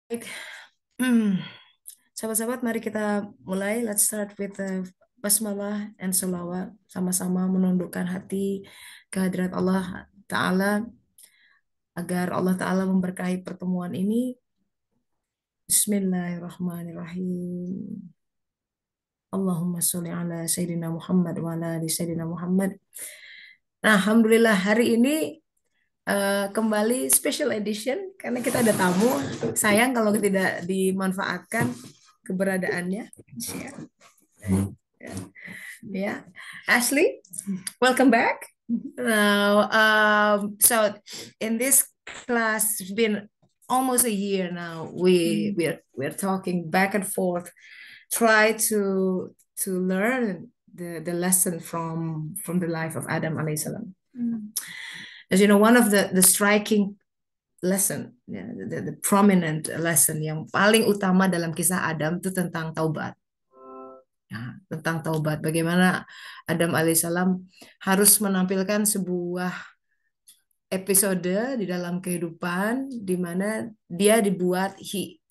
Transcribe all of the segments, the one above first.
Baik. Hmm. Sahabat-sahabat, mari kita mulai. Let's start with the basmalah and salawat. Sama-sama menundukkan hati kehadirat Allah Ta'ala agar Allah Ta'ala memberkahi pertemuan ini. Bismillahirrahmanirrahim. Allahumma sholli ala Sayyidina Muhammad wa ala ali Sayyidina Muhammad. Nah, Alhamdulillah hari ini kembali special edition karena kita ada tamu. Sayang kalau tidak dimanfaatkan keberadaannya. Ya, Ashley, welcome back. Now, so in this class, it's been almost a year now. We're talking back and forth, try to learn the lesson from the life of Adam alayhi salam. As you know, one of the striking lesson, the prominent lesson yang paling utama dalam kisah Adam itu tentang taubat. Ya, tentang taubat. Bagaimana Adam alaihissalam harus menampilkan sebuah episode di dalam kehidupan di mana dia dibuat he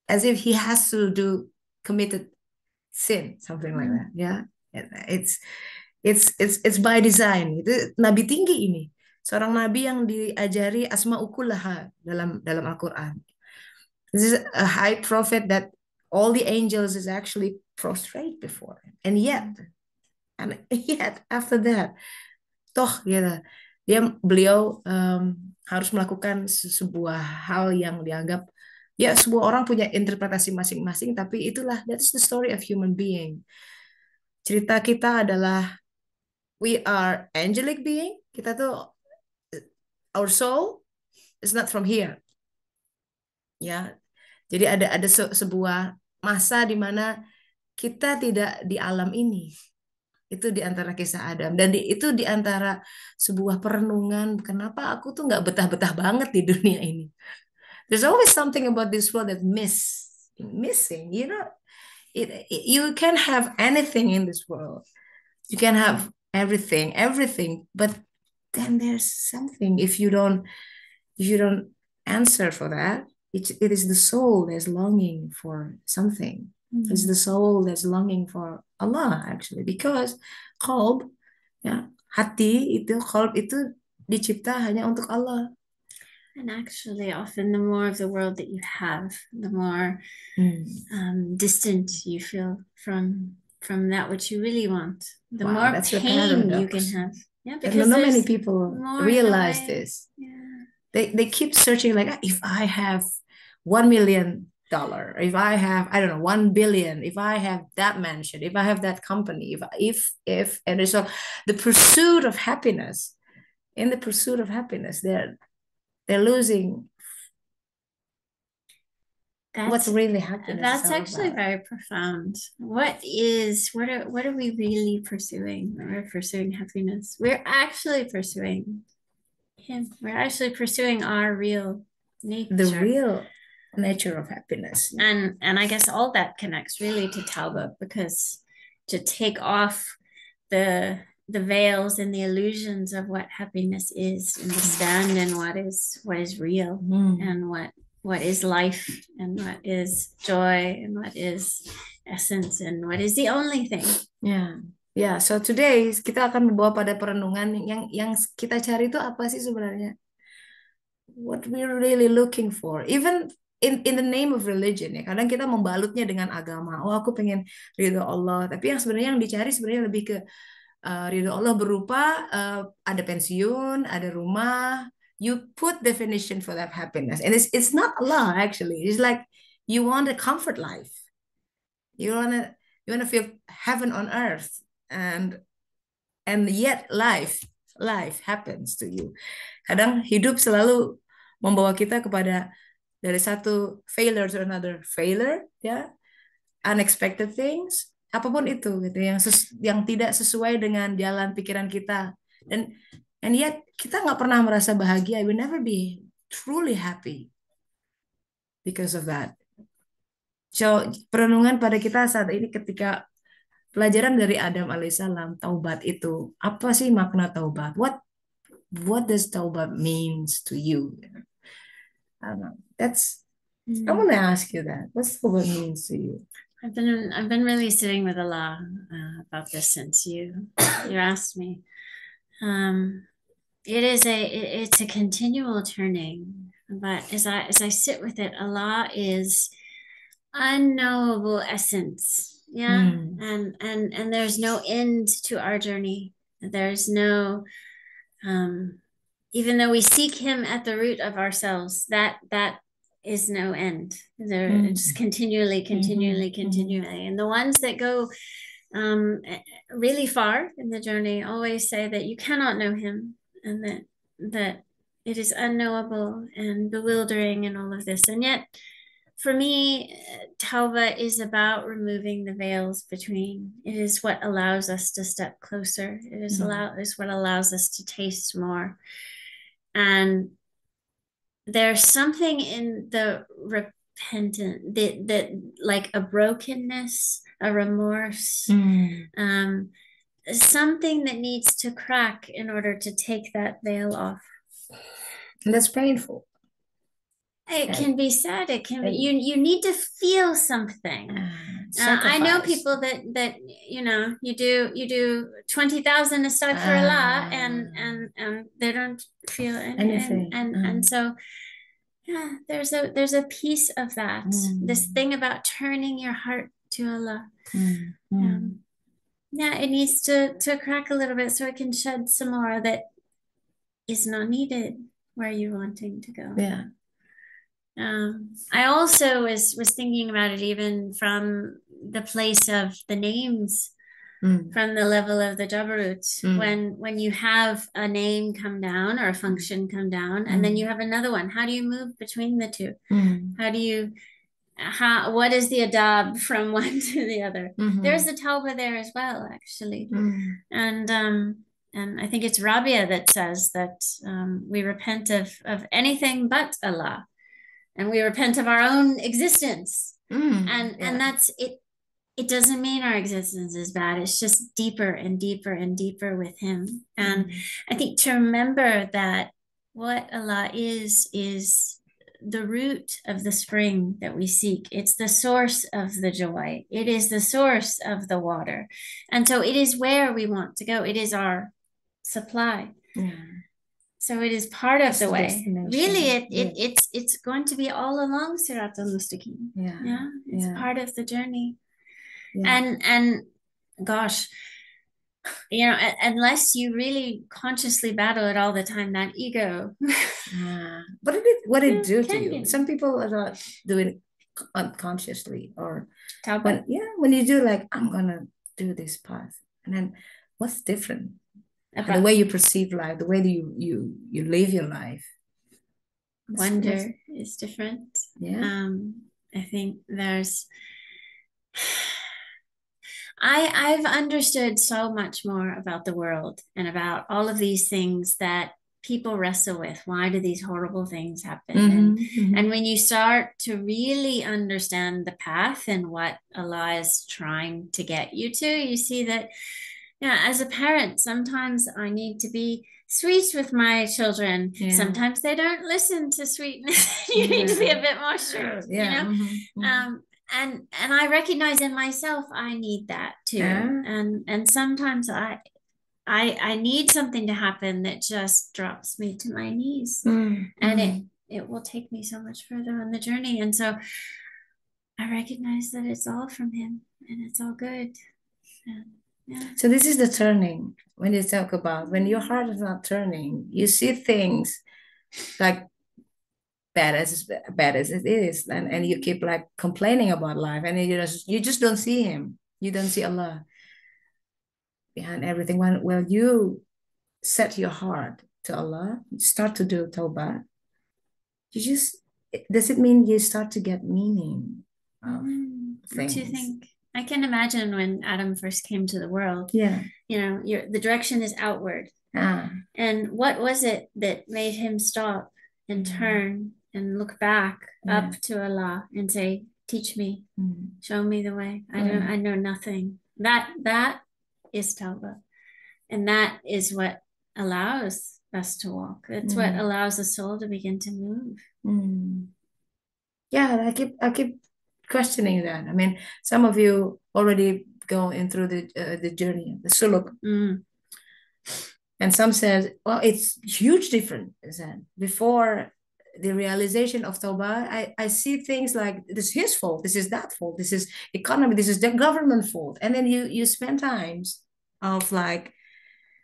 as if he has to do committed sin, something like that. Ya, it's by design. Itu nabi tinggi ini. Seorang nabi yang diajari asma'ukullaha dalam Al-Qur'an. This is a high prophet that all the angels is actually prostrate before him. And yet after that, toh gitu, beliau harus melakukan sebuah hal yang dianggap ya sebuah orang punya interpretasi masing-masing, tapi itulah that's the story of human being. Cerita kita adalah we are angelic being. Kita tuh our soul is not from here. Ya. Jadi ada sebuah masa di mana kita tidak di alam ini. Itu di antara kisah Adam dan itu di antara sebuah perenungan kenapa aku tuh nggak betah-betah banget di dunia ini. There's always something about this world that missing. You know, you can have anything in this world. You can have everything, but then there's something if you don't answer for that. It is the soul that's longing for something. It's the soul that's longing for Allah actually because qalb, ya, qalb itu dicipta hanya untuk Allah. And actually, often the more of the world that you have, the more distant you feel from that which you really want. The more pain you can have. Yeah, because not many people realize this. Yeah. They keep searching like if I have $1 million, if I have, I don't know, 1 billion, if I have that mansion, if I have that company, if and so the pursuit of happiness, in the pursuit of happiness, they're losing what's really happiness. That's actually about. Very profound. What are we really pursuing when we're pursuing happiness? We're actually pursuing him. We're actually pursuing our real nature. The real nature of happiness. And I guess all that connects really to Tauba, because to take off the veils and the illusions of what happiness is, understand and what is real and what is life and what is joy and what is essence and what is the only thing. Yeah, so today kita akan membawa pada perenungan yang kita cari itu apa sih sebenarnya? What we're really looking for, even in the name of religion ya. Kadang kita membalutnya dengan agama. Oh, aku pengen ridho Allah, tapi yang sebenarnya yang dicari sebenarnya lebih ke ridho Allah berupa ada pensiun, ada rumah. You put definition for that happiness, and it's not Allah actually. It's like you want a comfort life. You wanna feel heaven on earth, and yet life happens to you. Kadang hidup selalu membawa kita kepada dari satu failure to another failure, ya, unexpected things, apapun itu gitu yang tidak sesuai dengan jalan pikiran kita, and yet kita nggak pernah merasa bahagia. I will never be truly happy because of that. So perenungan pada kita saat ini ketika pelajaran dari Adam alaihissalam, taubat itu apa sih makna taubat? What does taubat means to you? I don't know. I want to ask you that. What's Tawbah means to you? I've been really sitting with Allah about this since you asked me. It's a continual turning, but as I sit with it, Allah is unknowable essence. Yeah. And there's no end to our journey. There's no even though we seek him at the root of ourselves, that is no end. It's continually. And the ones that go really far in the journey always say that you cannot know him, and that it is unknowable and bewildering and all of this. And yet for me, Tauba is about removing the veils between. It is what allows us to step closer. It is what allows us to taste more. And there's something in the repentant that like a brokenness, a remorse, something that needs to crack in order to take that veil off. And that's painful. It can be sad. It can be, you need to feel something. I know people that you do 20,000 astaghfirullah and they don't feel anything. And so yeah, there's a piece of that. This thing about turning your heart to Allah. Yeah, it needs to crack a little bit so it can shed some more that is not needed where you're wanting to go. Yeah. I also was thinking about it even from the place of the names, from the level of the Jabarut. When you have a name come down or a function come down, and then you have another one, how do you move between the two? What is the adab from one to the other? There's the tawbah there as well, actually. And I think it's Rabia that says that we repent of anything but Allah. And we repent of our own existence. And that's it. It doesn't mean our existence is bad. It's just deeper and deeper and deeper with him. And I think to remember that what Allah is the root of the spring that we seek. It's the source of the joy. It is the source of the water. And so it is where we want to go. It is our supply. So it is part of the way. Really, it's going to be all along Sirat al-Mustaqim. It's part of the journey. And gosh, unless you really consciously battle it all the time, that ego. What did it do to you? Some people are not doing it unconsciously, or when you do, like, I'm gonna do this path, and then what's different? The way you perceive life, the way that you live your life. Wonder is different. I think there's I've understood so much more about the world and about all of these things that people wrestle with. Why do these horrible things happen? And when you start to really understand the path and what Allah is trying to get you to, you see that as a parent, sometimes I need to be sweet with my children. Sometimes they don't listen to sweetness. You need to be a bit more strict, and I recognize in myself I need that too. And sometimes I need something to happen that just drops me to my knees. And it will take me so much further on the journey. And so I recognize that it's all from him and it's all good. So this is the turning. When you talk about when your heart is not turning, you see things like bad as it is, and you keep like complaining about life, and you just don't see him. You don't see Allah behind everything. When you set your heart to Allah, start to do tawbah, does it mean you start to get meaning of things? What do you think? I can imagine when Adam first came to the world. The direction is outward. And what was it that made him stop and turn and look back up to Allah and say, teach me, show me the way. I know nothing. That is tawbah. And that is what allows us to walk. It's what allows the soul to begin to move. Yeah, I keep questioning that. I mean, some of you already going through the journey, the suluk, Mm. and some says, well, it's huge difference. Then before the realization of Tawbah, I see things like this is his fault, this is that fault, this is economy, this is the government fault, and then you spend times of like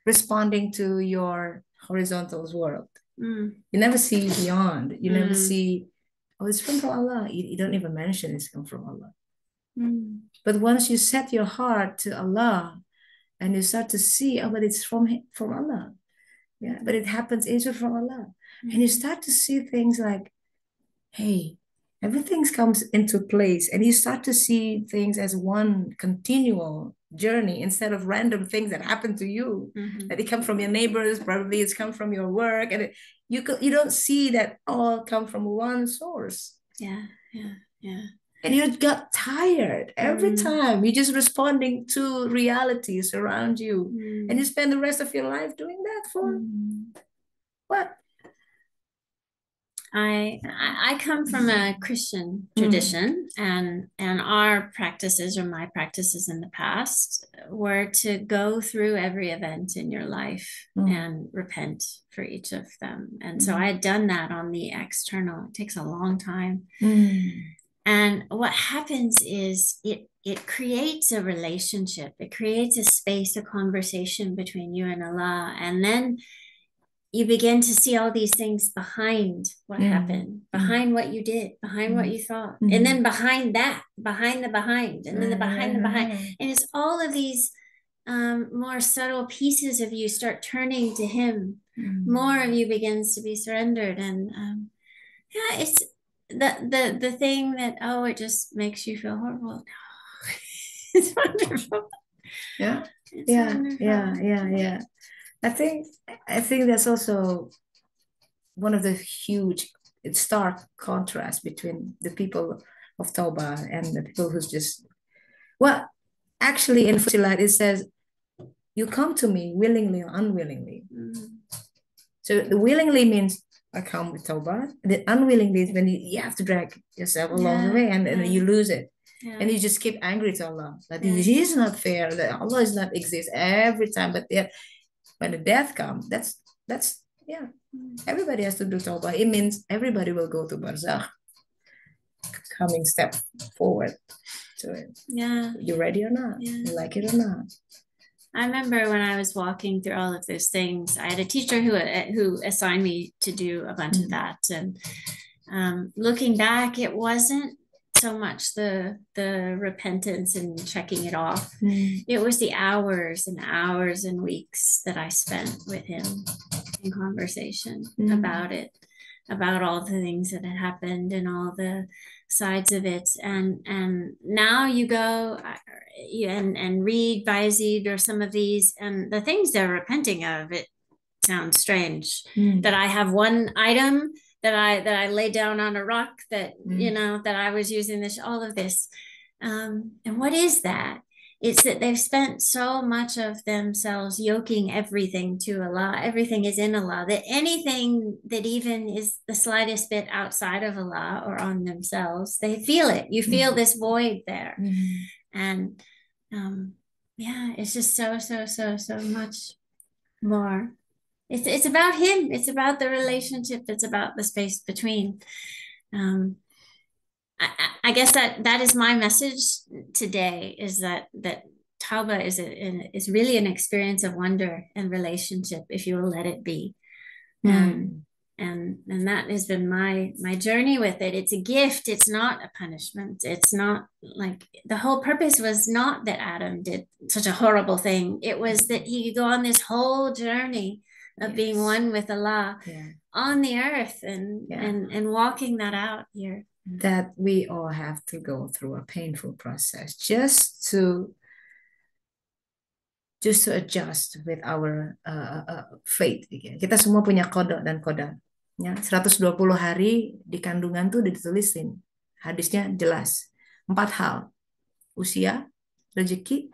responding to your horizontal world. Mm. You never see beyond. You never Mm. see, oh, it's from Allah. You don't even mention it's come from Allah. Mm. But once you set your heart to Allah and you start to see, oh, but it's from Allah. Yeah, but it happens also from Allah. And you start to see things like, hey, everything comes into place. And you start to see things as one continual journey instead of random things that happen to you. Mhm. That it come from your neighbors, probably it's come from your work. And you don't see that all come from one source. Yeah, yeah, yeah. And you got tired every Mm. time. You're just responding to realities around you. And you Mm. spend the rest of your life doing that for Mm. what? I come from a Christian Mm. tradition, and our practices, or my practices in the past, were to go through every event in your life Mm. and repent for each of them. And so Mm. I had done that on the external. It takes a long time. Mm. And what happens is it creates a relationship. It creates a space, a conversation between you and Allah. And then you begin to see all these things behind what happened, behind what you did, behind what you thought, and then behind that, behind the behind, and then the behind. And it's all of these more subtle pieces of you start turning to Him. More of you begins to be surrendered. And yeah, it's the thing that, oh, it just makes you feel horrible. No, it's wonderful. Yeah. It's Yeah. wonderful. Yeah. I think that's also one of the huge stark contrast between the people of Tauba and the people who's just, well, actually in Fusilat it says, you come to me willingly or unwillingly. So the willingly means I come with Tauba. The unwillingly is when you have to drag yourself along the way, and you lose it. Yeah. And you just keep angry to Allah that Yeah. He is not fair, that Allah is not exist every time. But yet, when the death comes, that's yeah. Everybody has to do tawbah. It means everybody will go to barzakh, coming step forward to it. Yeah. You ready or not? Yeah. You like it or not? I remember when I was walking through all of those things, I had a teacher who assigned me to do a bunch of that. And looking back, it wasn't so much the repentance and checking it off. It was the hours and hours and weeks that I spent with him in conversation about it, about all the things that had happened and all the sides of it. And now you go and read Bayezid or some of these, and the things they're repenting of, it sounds strange that I have one item that I laid down on a rock that that I was using this, all of this. And what is that? It's that they've spent so much of themselves yoking everything to Allah. Everything is in Allah. That anything that even is the slightest bit outside of Allah or on themselves, they feel it. You feel this void there. And yeah, it's just so much more. It's about Him. It's about the relationship. It's about the space between. I guess that is my message today, is that Tauba is really an experience of wonder and relationship if you will let it be. And that has been my journey with it. It's a gift. It's not a punishment. It's not like, the whole purpose was not that Adam did such a horrible thing. It was that he could go on this whole journey of being one with Allah on the earth and walking that out here. That we all have to go through a painful process just to adjust with our faith. Kita semua punya kodok dan kodar. Ya, 120 hari di kandungan tuh udah ditulisin. Hadisnya jelas. 4 hal. Usia, rezeki,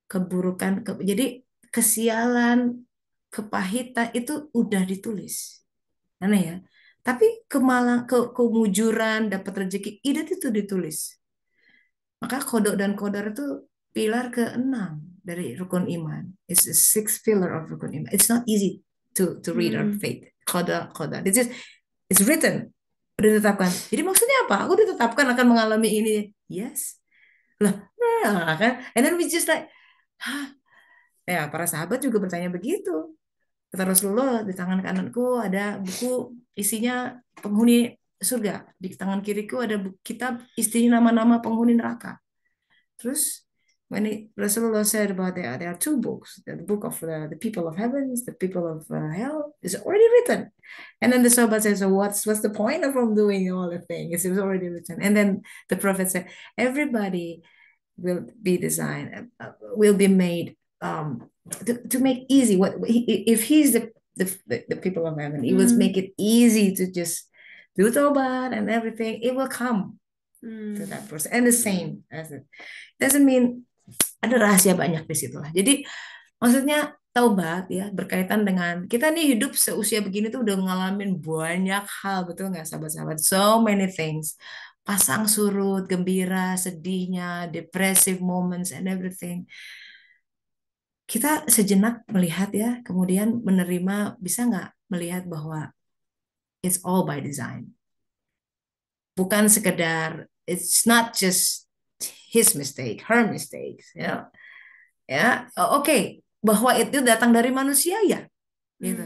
keburukan, jadi kesialan, kepahitan itu udah ditulis. Aneh ya. Tapi kemujuran, dapat rezeki, itu ditulis. Maka kodok dan kodar itu pilar keenam dari rukun iman. It's the sixth pillar of rukun iman. It's not easy to read our faith. Kodar. It's written. Udah ditetapkan. Jadi maksudnya apa? Aku ditetapkan akan mengalami ini. Yes. Lah, kan? And then we just like, hah? Ya, para sahabat juga bertanya begitu. Kata Rasulullah, di tangan kananku ada buku isinya penghuni surga. Di tangan kiriku ada kitab isinya nama-nama penghuni neraka. Terus Rasulullah said about there are two books, the book of the people of heavens, the people of hell is already written. And then the Sahabat said, so what's the point of from doing all the things? It was already written. And then the Prophet said, everybody will be designed, will be made to make easy. If he's the people of heaven, he will make it easy to just do taubat and everything. It will come to that person. And the same as it doesn't mean ada rahasia banyak di situ lah. Jadi maksudnya taubat ya berkaitan dengan kita nih hidup seusia begini tuh udah ngalamin banyak hal, betul nggak sahabat-sahabat? So many things. Pasang surut, gembira, sedihnya, depressive moments and everything. Kita sejenak melihat ya, kemudian menerima, bisa nggak melihat bahwa it's all by design. Bukan sekedar, it's not just his mistake, her mistakes, ya, oke, bahwa itu datang dari manusia ya, gitu.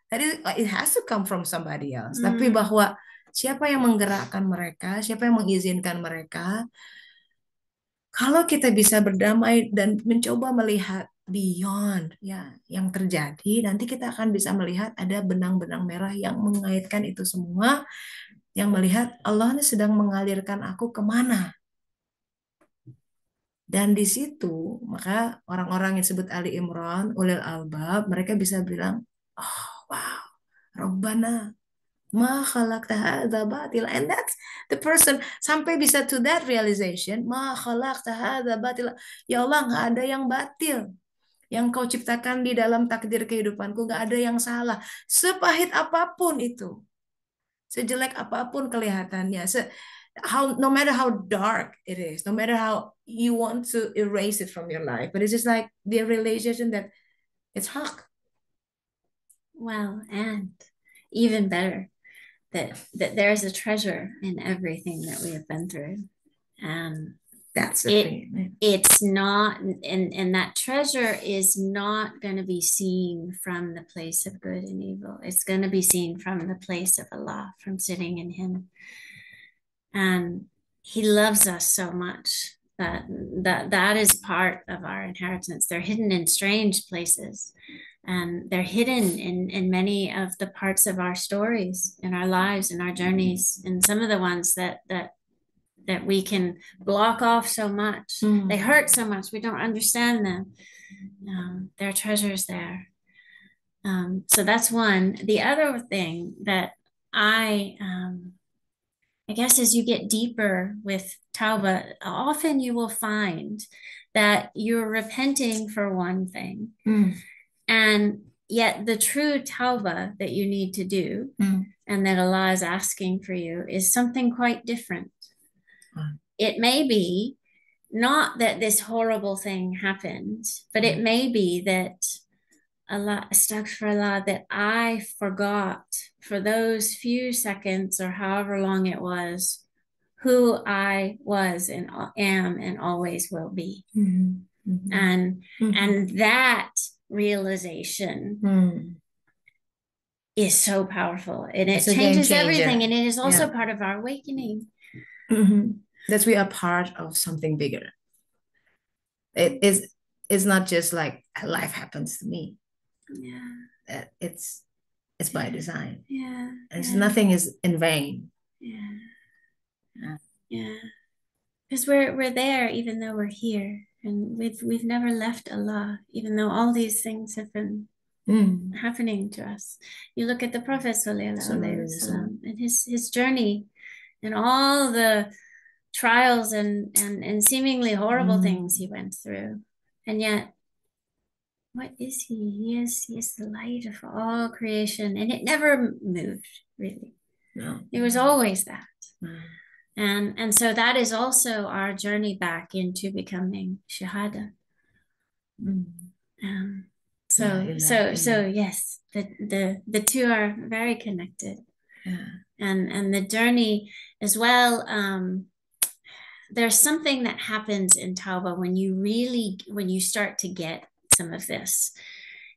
Tadi it has to come from somebody else. Tapi bahwa siapa yang menggerakkan mereka, siapa yang mengizinkan mereka, kalau kita bisa berdamai dan mencoba melihat beyond ya yang terjadi, nanti kita akan bisa melihat ada benang-benang merah yang mengaitkan itu semua, yang melihat Allah sedang mengalirkan aku kemana. Dan di situ, maka orang-orang yang disebut Ali Imran, ulil albab, mereka bisa bilang, oh wow, Rabbana, ma khalaqta hadza batila. And that's the person, sampai bisa to that realization, ma khalaqta hadza batila. Ya Allah, nggak ada yang batil. Yang kau ciptakan di dalam takdir kehidupanku, nggak ada yang salah. Sepahit apapun itu. Sejelek apapun kelihatannya, no matter how dark it is, no matter how you want to erase it from your life, but it's just like the realization that it's haq. Well, and even better, that there's a treasure in everything that we have been through, and that's the thing. It's not, and that treasure is not going to be seen from the place of good and evil. It's going to be seen from the place of Allah, from sitting in Him. And He loves us so much that is part of our inheritance. They're hidden in strange places, and they're hidden in many of the parts of our stories, in our lives, in our journeys, and some of the ones that we can block off so much. They hurt so much, we don't understand them. There are treasures there. So that's one. The other thing that I guess as you get deeper with Tauba, often you will find that you're repenting for one thing, and yet the true Tauba that you need to do and that Allah is asking for you is something quite different. It may be not that this horrible thing happened, but it may be that Allah, astaghfirullah, that I forgot for those few seconds or however long it was who I was and am and always will be. And that realization is so powerful, and it changes everything, and it is also part of our awakening. That we are part of something bigger. It's not just like life happens to me. It's by design. Nothing is in vain. Because we're there even though we're here, and we've never left Allah, even though all these things have been happening to us. You look at the Prophet ﷺ and his journey and all the trials and seemingly horrible things he went through, and yet what is he? He is the light of all creation, and it never moved, really. No. It was always that. Mm. And so that is also our journey back into becoming shahada. Mm. Um, La so ilaha so so illallah. yes, the two are very connected, Yeah. and the journey as well. There's something that happens in Tauba when you start to get some of this,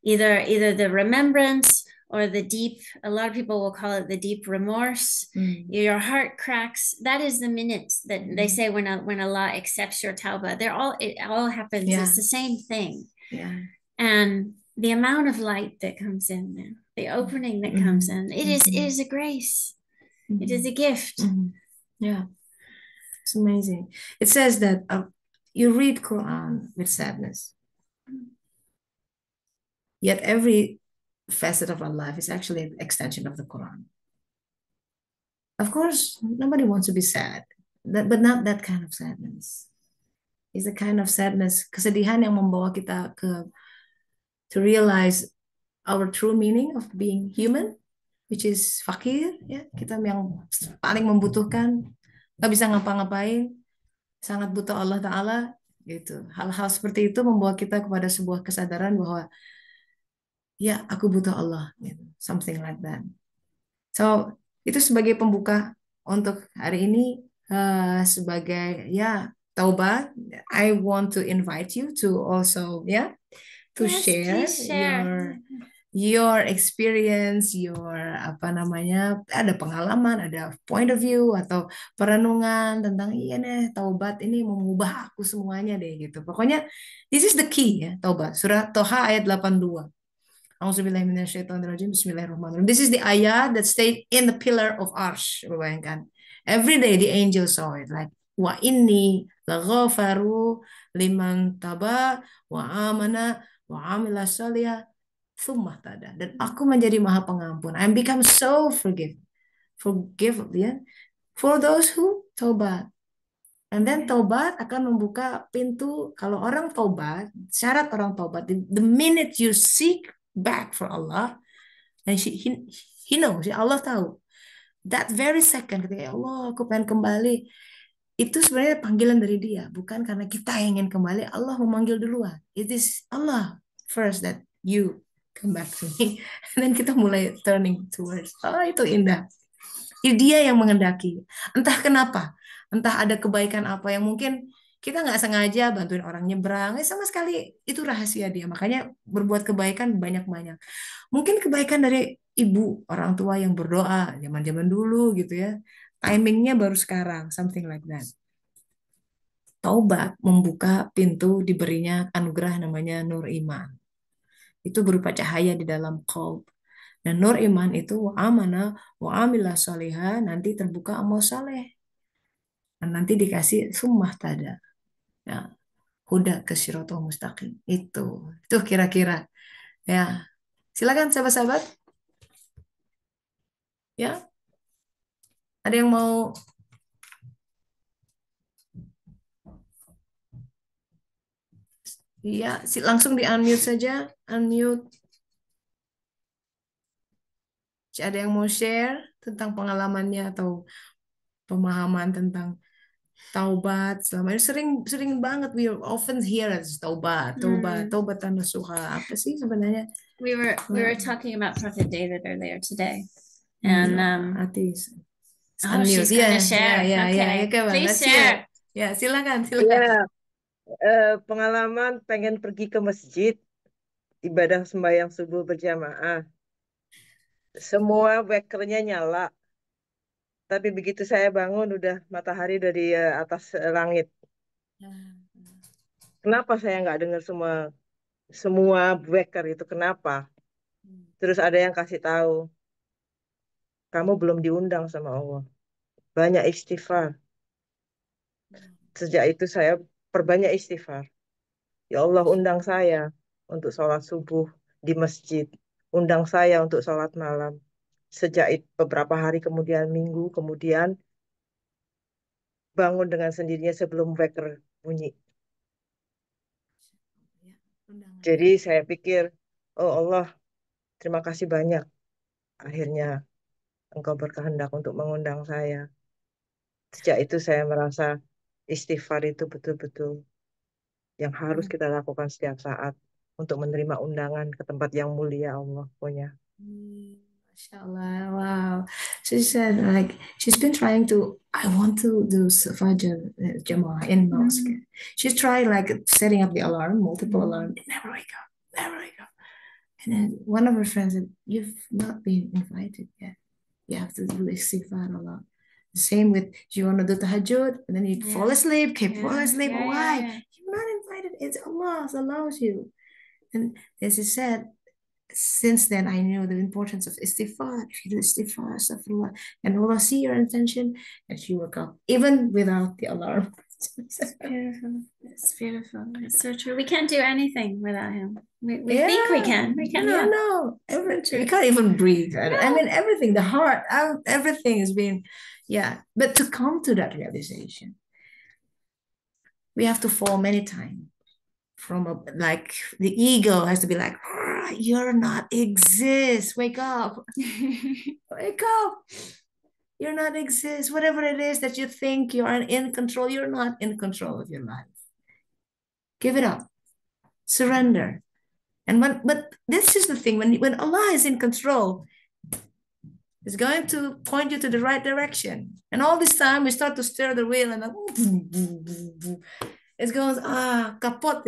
either the remembrance or the deep. A lot of people will call it the deep remorse. Mm. Your heart cracks. That is the minute that they Mm. say when Allah accepts your Tauba. It all happens. Yeah. It's the same thing. Yeah. And the amount of light that comes in there, the opening that comes Mm. in, it is a grace. It is a Mm. gift. Mm. Yeah. It's amazing. It says that you read Quran with sadness, yet every facet of our life is actually an extension of the Quran. Of course, nobody wants to be sad, but not that kind of sadness. It's a kind of sadness, kesedihan yang membawa kita to realize our true meaning of being human, which is fakir, ya, kita yang paling membutuhkan, nggak bisa ngapa-ngapain, sangat butuh Allah Ta'ala, gitu. Hal-hal seperti itu membawa kita kepada sebuah kesadaran bahwa ya aku butuh Allah, gitu. Something like that. So itu sebagai pembuka untuk hari ini, sebagai ya taubat. I want to invite you to also to Yes, share please share. your experience, your apa namanya, ada pengalaman, ada point of view atau perenungan tentang iya nih taubat ini mengubah aku semuanya deh gitu. Pokoknya this is the key ya taubat. Surah Toha ayat 82. Auzubillahiminasyaitonirrajim. Bismillahirrahmanirrahim. This is the ayat that stayed in the pillar of arsh. Bayangkan. Every day the angel saw it. Like, wa inni laghafaru liman taba wa amana wa amila salihah thumma tada. Dan aku menjadi maha pengampun. I become so forgive ya. For those who taubat. And then taubat akan membuka pintu. Kalau orang taubat, syarat orang taubat, the minute you seek back for Allah, and he knows, ya Allah tahu. That very second, ketika ya Allah, aku pengen kembali, itu sebenarnya panggilan dari Dia, bukan karena kita yang ingin kembali. Allah memanggil duluan. It is Allah first that you come back to me, and then kita mulai turning towards. Oh, itu indah. Dia yang menghendaki. Entah kenapa, entah ada kebaikan apa yang mungkin kita nggak sengaja bantuin orang nyebrang, sama sekali itu rahasia Dia. Makanya berbuat kebaikan banyak-banyak. Mungkin kebaikan dari ibu, orang tua yang berdoa zaman-zaman dulu gitu ya. Timingnya baru sekarang, something like that. Taubat membuka pintu diberinya anugerah namanya nur iman. Itu berupa cahaya di dalam qalb. Dan nur iman itu wa amana wa amila solihah, nanti terbuka amal soleh. Dan nanti dikasih summah tada. Ya, huda ke siratul mustaqim. Itu kira-kira. Ya, silakan sahabat-sahabat. Ya, ada yang mau? Iya, langsung di unmute saja. Unmute. Ada yang mau share tentang pengalamannya atau pemahaman tentang taubat selama ini sering sering banget we often hear as taubat nasuha, apa sih sebenarnya? We were talking about Prophet David earlier today, Hmm, and artis she's unmute ya gonna ya share. ya ya ya Okay, kawan, please let's hear. share. Ya silakan silakan. Ya, pengalaman pengen pergi ke masjid, ibadah sembahyang subuh berjamaah. Semua wekernya nyala, tapi begitu saya bangun udah matahari dari atas langit. Kenapa saya nggak dengar semua semua weker itu? Kenapa? Terus ada yang kasih tahu, kamu belum diundang sama Allah. Banyak istighfar. Sejak itu saya perbanyak istighfar. Ya Allah, undang saya untuk sholat subuh di masjid. Undang saya untuk sholat malam. Sejak itu, beberapa hari kemudian, minggu kemudian, bangun dengan sendirinya sebelum wekker bunyi. Jadi saya pikir, oh Allah, terima kasih banyak. Akhirnya Engkau berkehendak untuk mengundang saya. Sejak itu saya merasa istighfar itu betul-betul yang harus kita lakukan setiap saat untuk menerima undangan ke tempat yang mulia Allah punya. Mashallah, wow. She said like she's been trying to. I want to do Fajr Jamaah in mosque. She's tried like setting up the alarm, multiple alarms. Never wake up, never wake up. And then one of her friends said, "You've not been invited yet. You have to do istighfar a lot." The same with you want to do tahajjud, and then you fall asleep, keep fall asleep. Why? You're not invited. It's Allah allows you. And as he said, since then I knew the importance of istighfar. If you do istighfar, astaghfirullah, and Allah see your intention, and she will come even without the alarm. It's beautiful. It's beautiful. It's so true. We can't do anything without him. We think we can. We cannot. No, we can't even breathe. I mean, everything, the heart, everything is being, But to come to that realization, we have to fall many times from like the ego has to be like, you're not exist. Wake up. Wake up. You're not exist. Whatever it is that you think you are in control, you're not in control of your life. Give it up. Surrender. But this is the thing, when Allah is in control, it's going to point you to the right direction. And all this time we start to stir the wheel and it goes kapot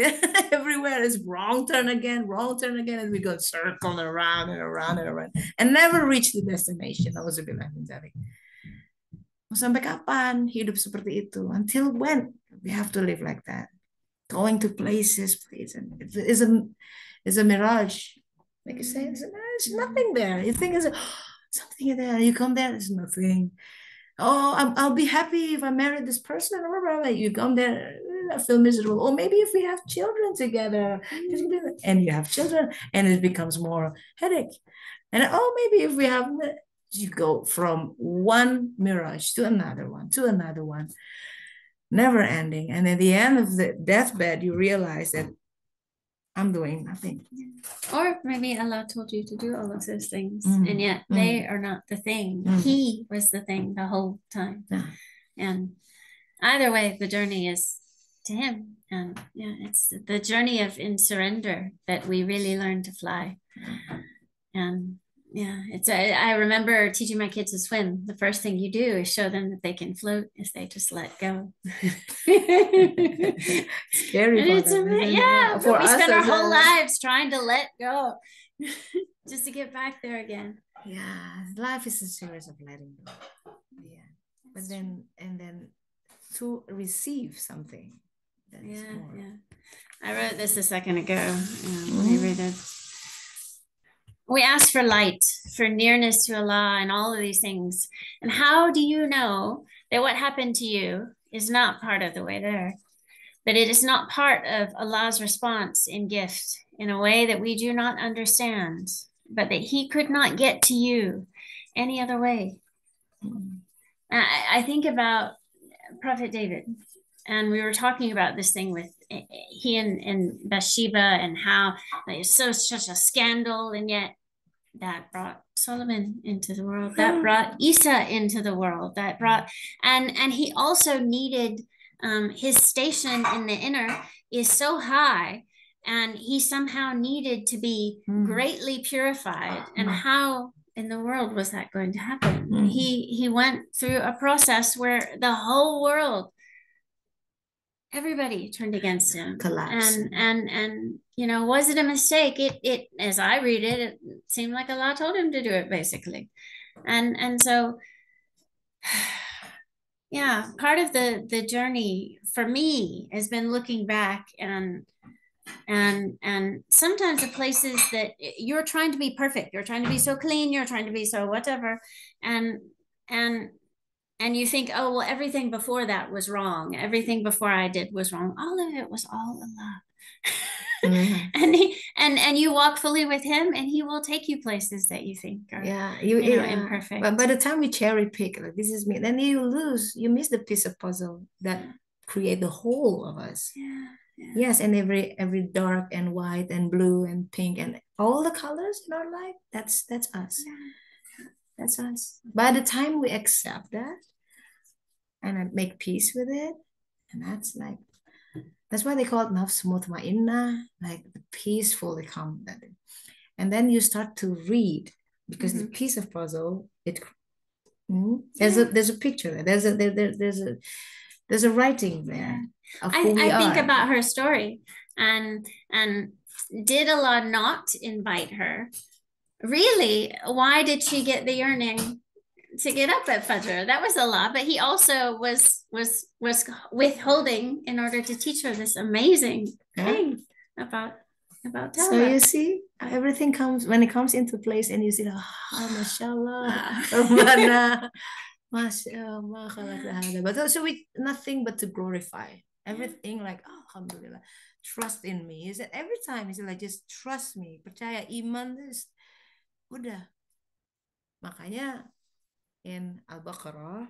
everywhere. It's wrong turn again, and we go circle around and around and around and never reach the destination. Mau sampai kapan hidup seperti itu? Until when we have to live like that? Going to places, and it's a mirage. Like you say, there's nothing there. You think it's something there. You come there, there's nothing. Oh, I'll be happy if I marry this person. You come there, I feel miserable. Or maybe if we have children together, and you have children, and it becomes more headache. And maybe if we have, you go from one mirage to another one, never ending. And at the end of the deathbed, you realize that I'm doing nothing. Or maybe Allah told you to do all of those things, and yet they are not the thing. He was the thing the whole time. And either way, the journey is to him. And it's the journey of in surrender that we really learn to fly. And I remember teaching my kids to swim. The first thing you do is show them that they can float if they just let go. Scary. For we spend our whole lives trying to let go just to get back there again. Life is a series of letting go. But then to receive something. I wrote this a second ago. Let me read it. We ask for light, for nearness to Allah, and all of these things. And how do you know that what happened to you is not part of the way there? That it is not part of Allah's response in gift in a way that we do not understand, but that He could not get to you any other way? I think about Prophet David, and we were talking about this thing with he and Bathsheba and how it's such a scandal, and yet that brought Solomon into the world, that brought Isa into the world, that brought and he also needed his station in the inner is so high, and he somehow needed to be greatly purified. And how in the world was that going to happen? He went through a process where the whole world, everybody turned against him. Collapse. And was it a mistake? It as I read it, it seemed like Allah told him to do it, basically. And so part of the journey for me has been looking back and sometimes the places that you're trying to be perfect, you're trying to be so clean, you're trying to be so whatever, and you think, oh, well, everything before that was wrong. Everything before I did was wrong. All of it was all Allah. And you walk fully with him, and he will take you places that you think are imperfect. But by the time we cherry pick, like this is me, then you miss the piece of puzzle that create the whole of us. Yes, and every dark and white and blue and pink and all the colors in our life, that's us. That's us. By the time we accept that and I make peace with it, and that's why they call it nafs mutmainnah, like the peacefully calm. And then you start to read because the piece of puzzle, there's a picture there. There's a writing there of who we I think are. about her story and did Allah not invite her? Really, why did she get the yearning to get up at Fajr? That was Allah, but he also was withholding in order to teach her this amazing thing about Tawbah. So you see, everything comes when it comes into place, and you see, mashallah, rabbana, mashallah, khalaqna. But so we nothing but to glorify everything, like alhamdulillah, trust in me. Is that every time is like just trust me, percaya, iman, this udah. Makanya in Al-Baqarah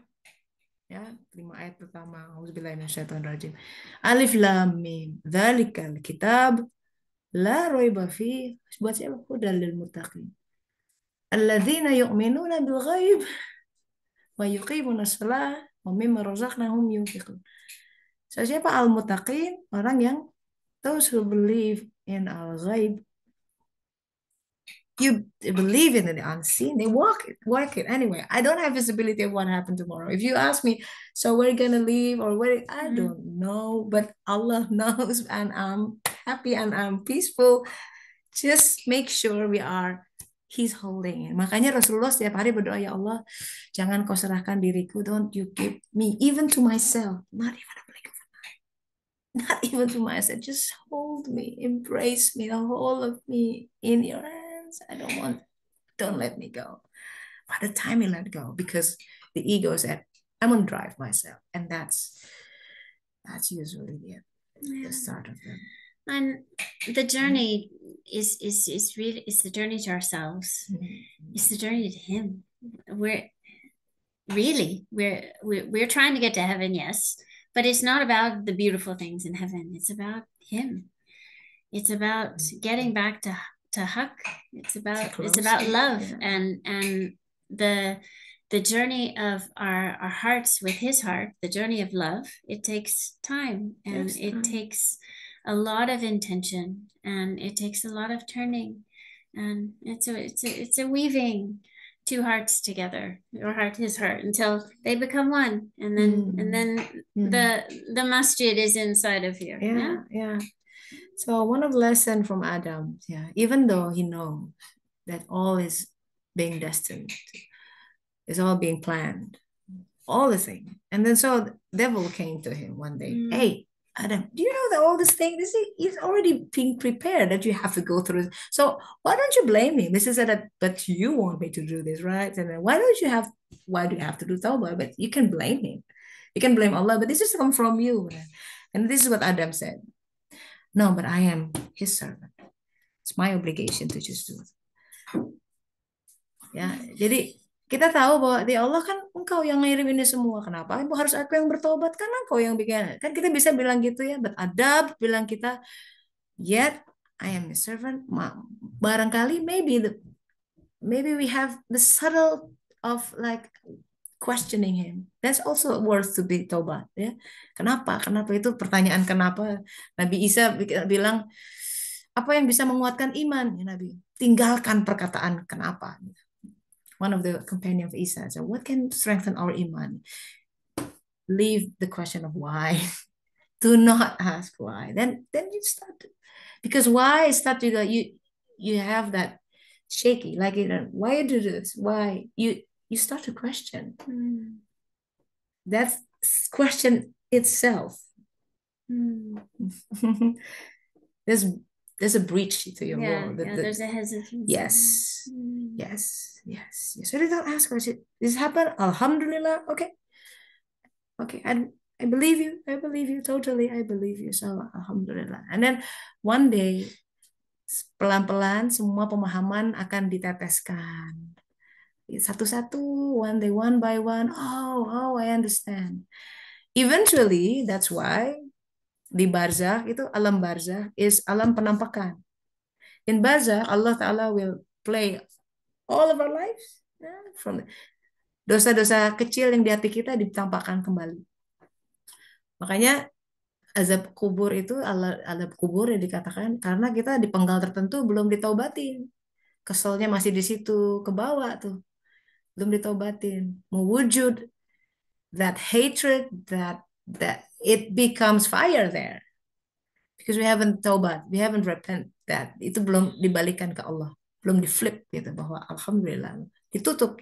ya 5 ayat pertama, auzubillahi minasyaitonirrajim, alif lam mim dzalikal kitab la raiba fi, buat siapa? Hudal lil muttaqin alladzina yu'minuna bil ghaib wa yuqimuna shalah wa mimma razaqnahum yunfiqun. So siapa al muttaqin? Orang yang those who believe in al ghaib, you believe in the unseen, they work it anyway. I don't have visibility of what happened tomorrow. If you ask me, so we're gonna leave or where, I don't know, but Allah knows, and I'm happy and I'm peaceful. Just make sure we are He's holding it. Makanya Rasulullah setiap hari berdoa, ya Allah, jangan kau serahkan diriku, don't you give me even to myself, not even a blink of an eye, not even to myself, just hold me, embrace me, the whole of me in your hands. Don't let me go. By the time you let go, because the ego said, I'm gonna drive myself, and that's usually the start of it. And the journey is really, it's the journey to ourselves. It's the journey to Him. We're trying to get to heaven, yes, but it's not about the beautiful things in heaven. It's about Him. It's about getting back to Haqq. It's about love, and the journey of our hearts with His heart, the journey of love. It takes time, and it takes a lot of intention, and it takes a lot of turning, and it's a weaving two hearts together, your heart, His heart, until they become one, and then the masjid is inside of you. Yeah. So one of the lesson from Adam, even though he knows that all is being destined, it's all being planned, all the thing, and then so the devil came to him one day, hey Adam, do you know that all this thing, this is already being prepared, that you have to go through. So why don't you blame me? This is that, but you want me to do this, right? And then why do you have to do tawbah? But you can blame him. You can blame Allah, but this is come from you. And this is what Adam said. No, but I am His servant. It's my obligation to just do it. Ya, jadi kita tahu bahwa di Allah kan Engkau yang ngirim ini semua. Kenapa harus aku yang bertobat? Karena Engkau yang bikin. Kan kita bisa bilang gitu ya. But Adab bilang kita, yet I am a servant. Barangkali maybe we have the subtle of like questioning Him. That's also worth to be tobat. Ya. Kenapa itu pertanyaan kenapa. Nabi Isa bilang, apa yang bisa menguatkan iman? Ya, Nabi, tinggalkan perkataan kenapa. One of the companion of Isa said, what can strengthen our iman? Leave the question of why. Do not ask why. Then you start, because why start to go, you have that shaky, like, why you do this? Why? You start to question. That question itself. There's a breach to your world. There's a hesitancy. Yes. So they don't ask us, this happened? Alhamdulillah. Okay. I believe you. Totally. I believe you. So alhamdulillah. And then one day, pelan-pelan semua pemahaman akan diteteskan. Satu-satu, one day, one by one. Oh, I understand. Eventually, that's why di barzakh itu, alam barzakh is alam penampakan. In barzakh, Allah Ta'ala will play all of our lives, From dosa-dosa kecil yang di hati kita ditampakkan kembali. Makanya azab kubur itu azab kubur yang dikatakan karena kita di penggal tertentu belum ditaubatin. Keselnya masih di situ, ke bawah tuh. Belum ditaubatin. Mewujud that hatred that it becomes fire there. Because we haven't taubat, we haven't repent that. Itu belum dibalikan ke Allah. Belum di flip gitu bahwa alhamdulillah ditutup.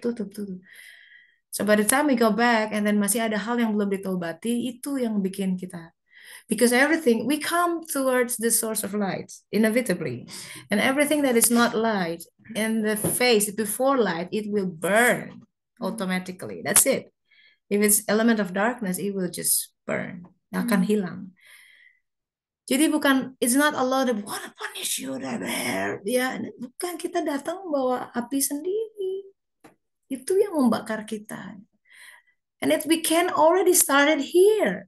So by the time we go back and then masih ada hal yang belum ditaubati, itu yang bikin kita. Because everything, we come towards the source of light, inevitably. And everything that is not light, in the face, before light, it will burn automatically. That's it. If it's element of darkness, it will just burn. Akan hilang. Jadi bukan, it's not Allah that wanna punish you, ya, bukan, kita datang bawa api sendiri. Itu yang membakar kita. And we can already started here.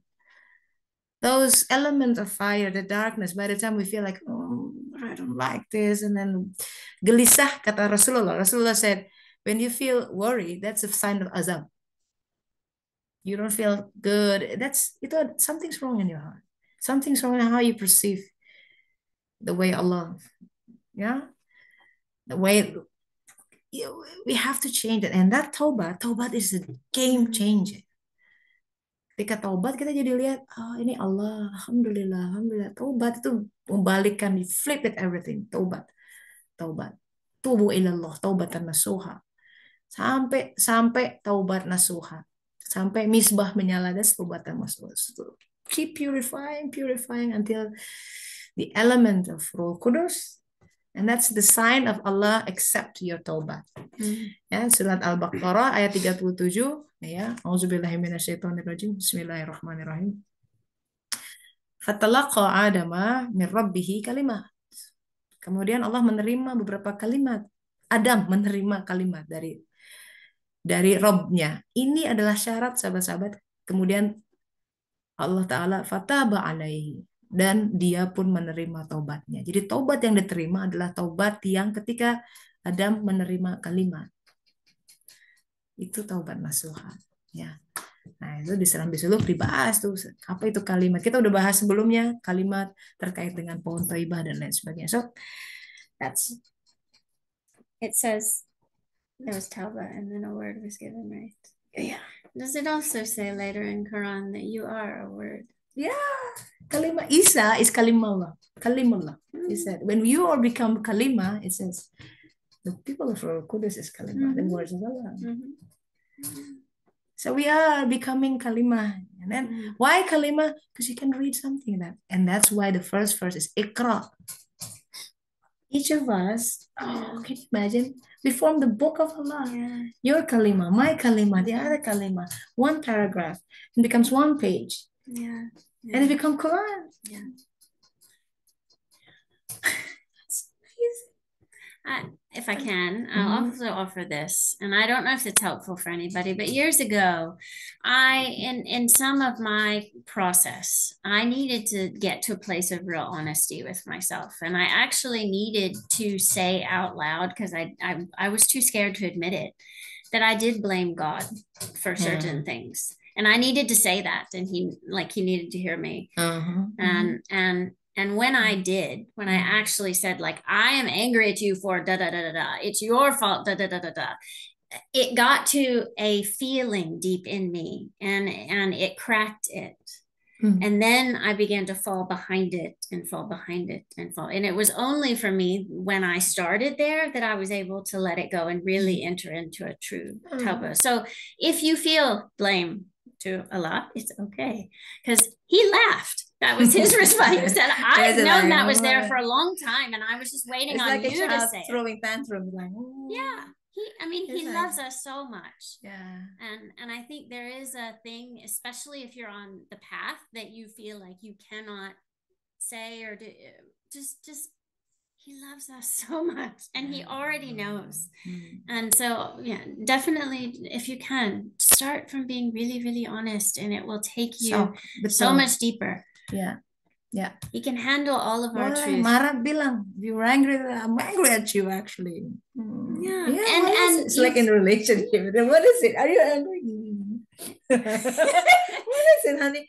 Those elements of fire, the darkness, by the time we feel like, oh, I don't like this, and then gelisah, kata Rasulullah. Rasulullah said, when you feel worried, that's a sign of azab. You don't feel good. Something's wrong in your heart. Something's wrong in how you perceive the way Allah, the way we have to change it. And that taubat is a game changer. Ketika taubat kita jadi lihat, oh ini Allah, alhamdulillah. Taubat itu membalikkan, flip it everything. Taubat. Tubu ilallah, taubatan nasuha. Sampai taubat nasuha. Sampai misbah menyala, das taubatan nasuha. Keep purifying until the element of Ruh Kudus, and that's the sign of Allah accept your taubat. Ya, surat Al-Baqarah ayat 37, ya. Auzubillahi minasyaitonirrajim. Bismillahirrahmanirrahim. Fatalaqa Adama min rabbihi kalimat. Kemudian Allah menerima beberapa kalimat. Adam menerima kalimat dari Rabb-nya. Ini adalah syarat sahabat-sahabat. Kemudian Allah Ta'ala fataba alaihi, dan dia pun menerima taubatnya. Jadi taubat yang diterima adalah taubat yang ketika Adam menerima kalimat. Itu taubat nasuha. Ya. Nah, itu di Seram Bisuluk dibahas tuh. Apa itu kalimat? Kita udah bahas sebelumnya kalimat terkait dengan pohon thaibah dan lain sebagainya. So, it says there was taubat and then a word was given, right? Yeah. Does it also say later in Quran that you are a word? Yeah, kalimah Isa is kalimullah. Kalimullah. It said when you all become kalimah, it says the people of Ruh Kudus is kalimah, the words of Allah. So we are becoming kalimah. And then why kalimah? Because you can read something that, and that's why the first verse is Iqra. Each of us, can you imagine? We form the book of Allah. Yeah. Your kalima, my kalima, the other kalima. One paragraph. It becomes one page. Yeah. And it becomes Quran. Yeah. That's amazing. If I can, I'll also offer this, and I don't know if it's helpful for anybody, but years ago, in some of my process, I needed to get to a place of real honesty with myself, and I actually needed to say out loud, because I was too scared to admit it, that I did blame God for certain things, and I needed to say that, and he needed to hear me, and when I did, when I actually said, like, I am angry at you for da da da da da, it's your fault, da da da da da, it got to a feeling deep in me, and it cracked it. And then I began to fall behind it, and it was only for me when I started there that I was able to let it go and really enter into a true tawbah. So if you feel blame to Allah, it's okay, because he laughed. That was his response. He said, I've known that was there for a long time, and I was just waiting on you to say throwing tantrums, like, yeah. He loves us so much. Yeah. And I think there is a thing, especially if you're on the path, that you feel like you cannot say or do, just he loves us so much, and he already knows. And so, yeah, definitely, if you can, start from being really, really honest, and it will take you so much deeper. Yeah. Yeah. He can handle all of our Boleh, truth. marah bilang, you're angry, I'm angry at you actually. Yeah. Yeah, And- what is and it? It's like in a relationship. Then what is it? Are you angry? What is it, honey?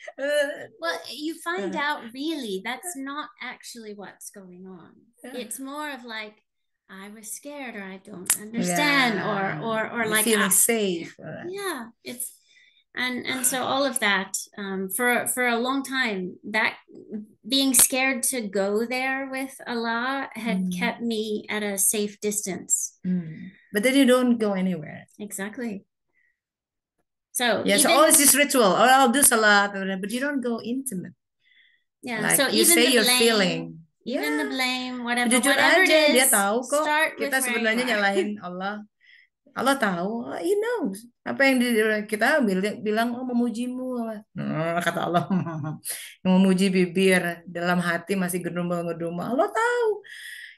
Well, you find out really that's not actually what's going on. Yeah. It's more of like, I was scared, or I don't understand, or You're like feeling safe. yeah, it's and so all of that for a long time, that being scared to go there with Allah had kept me at a safe distance. But then you don't go anywhere. Exactly. So Yeah, so even it's this ritual. Oh, I'll do salat, but you don't go intimate. yeah, Like so you even say the you're blame, feeling. even the blame, whatever Jujur it aja, is, dia tahu kok. start with Kita where sebenarnya you are. nyalahin Allah. Allah tahu, He knows. Apa yang kita bilang, oh memujimu. Kata Allah, yang memuji bibir, dalam hati masih gedumel-gedumel. Allah tahu.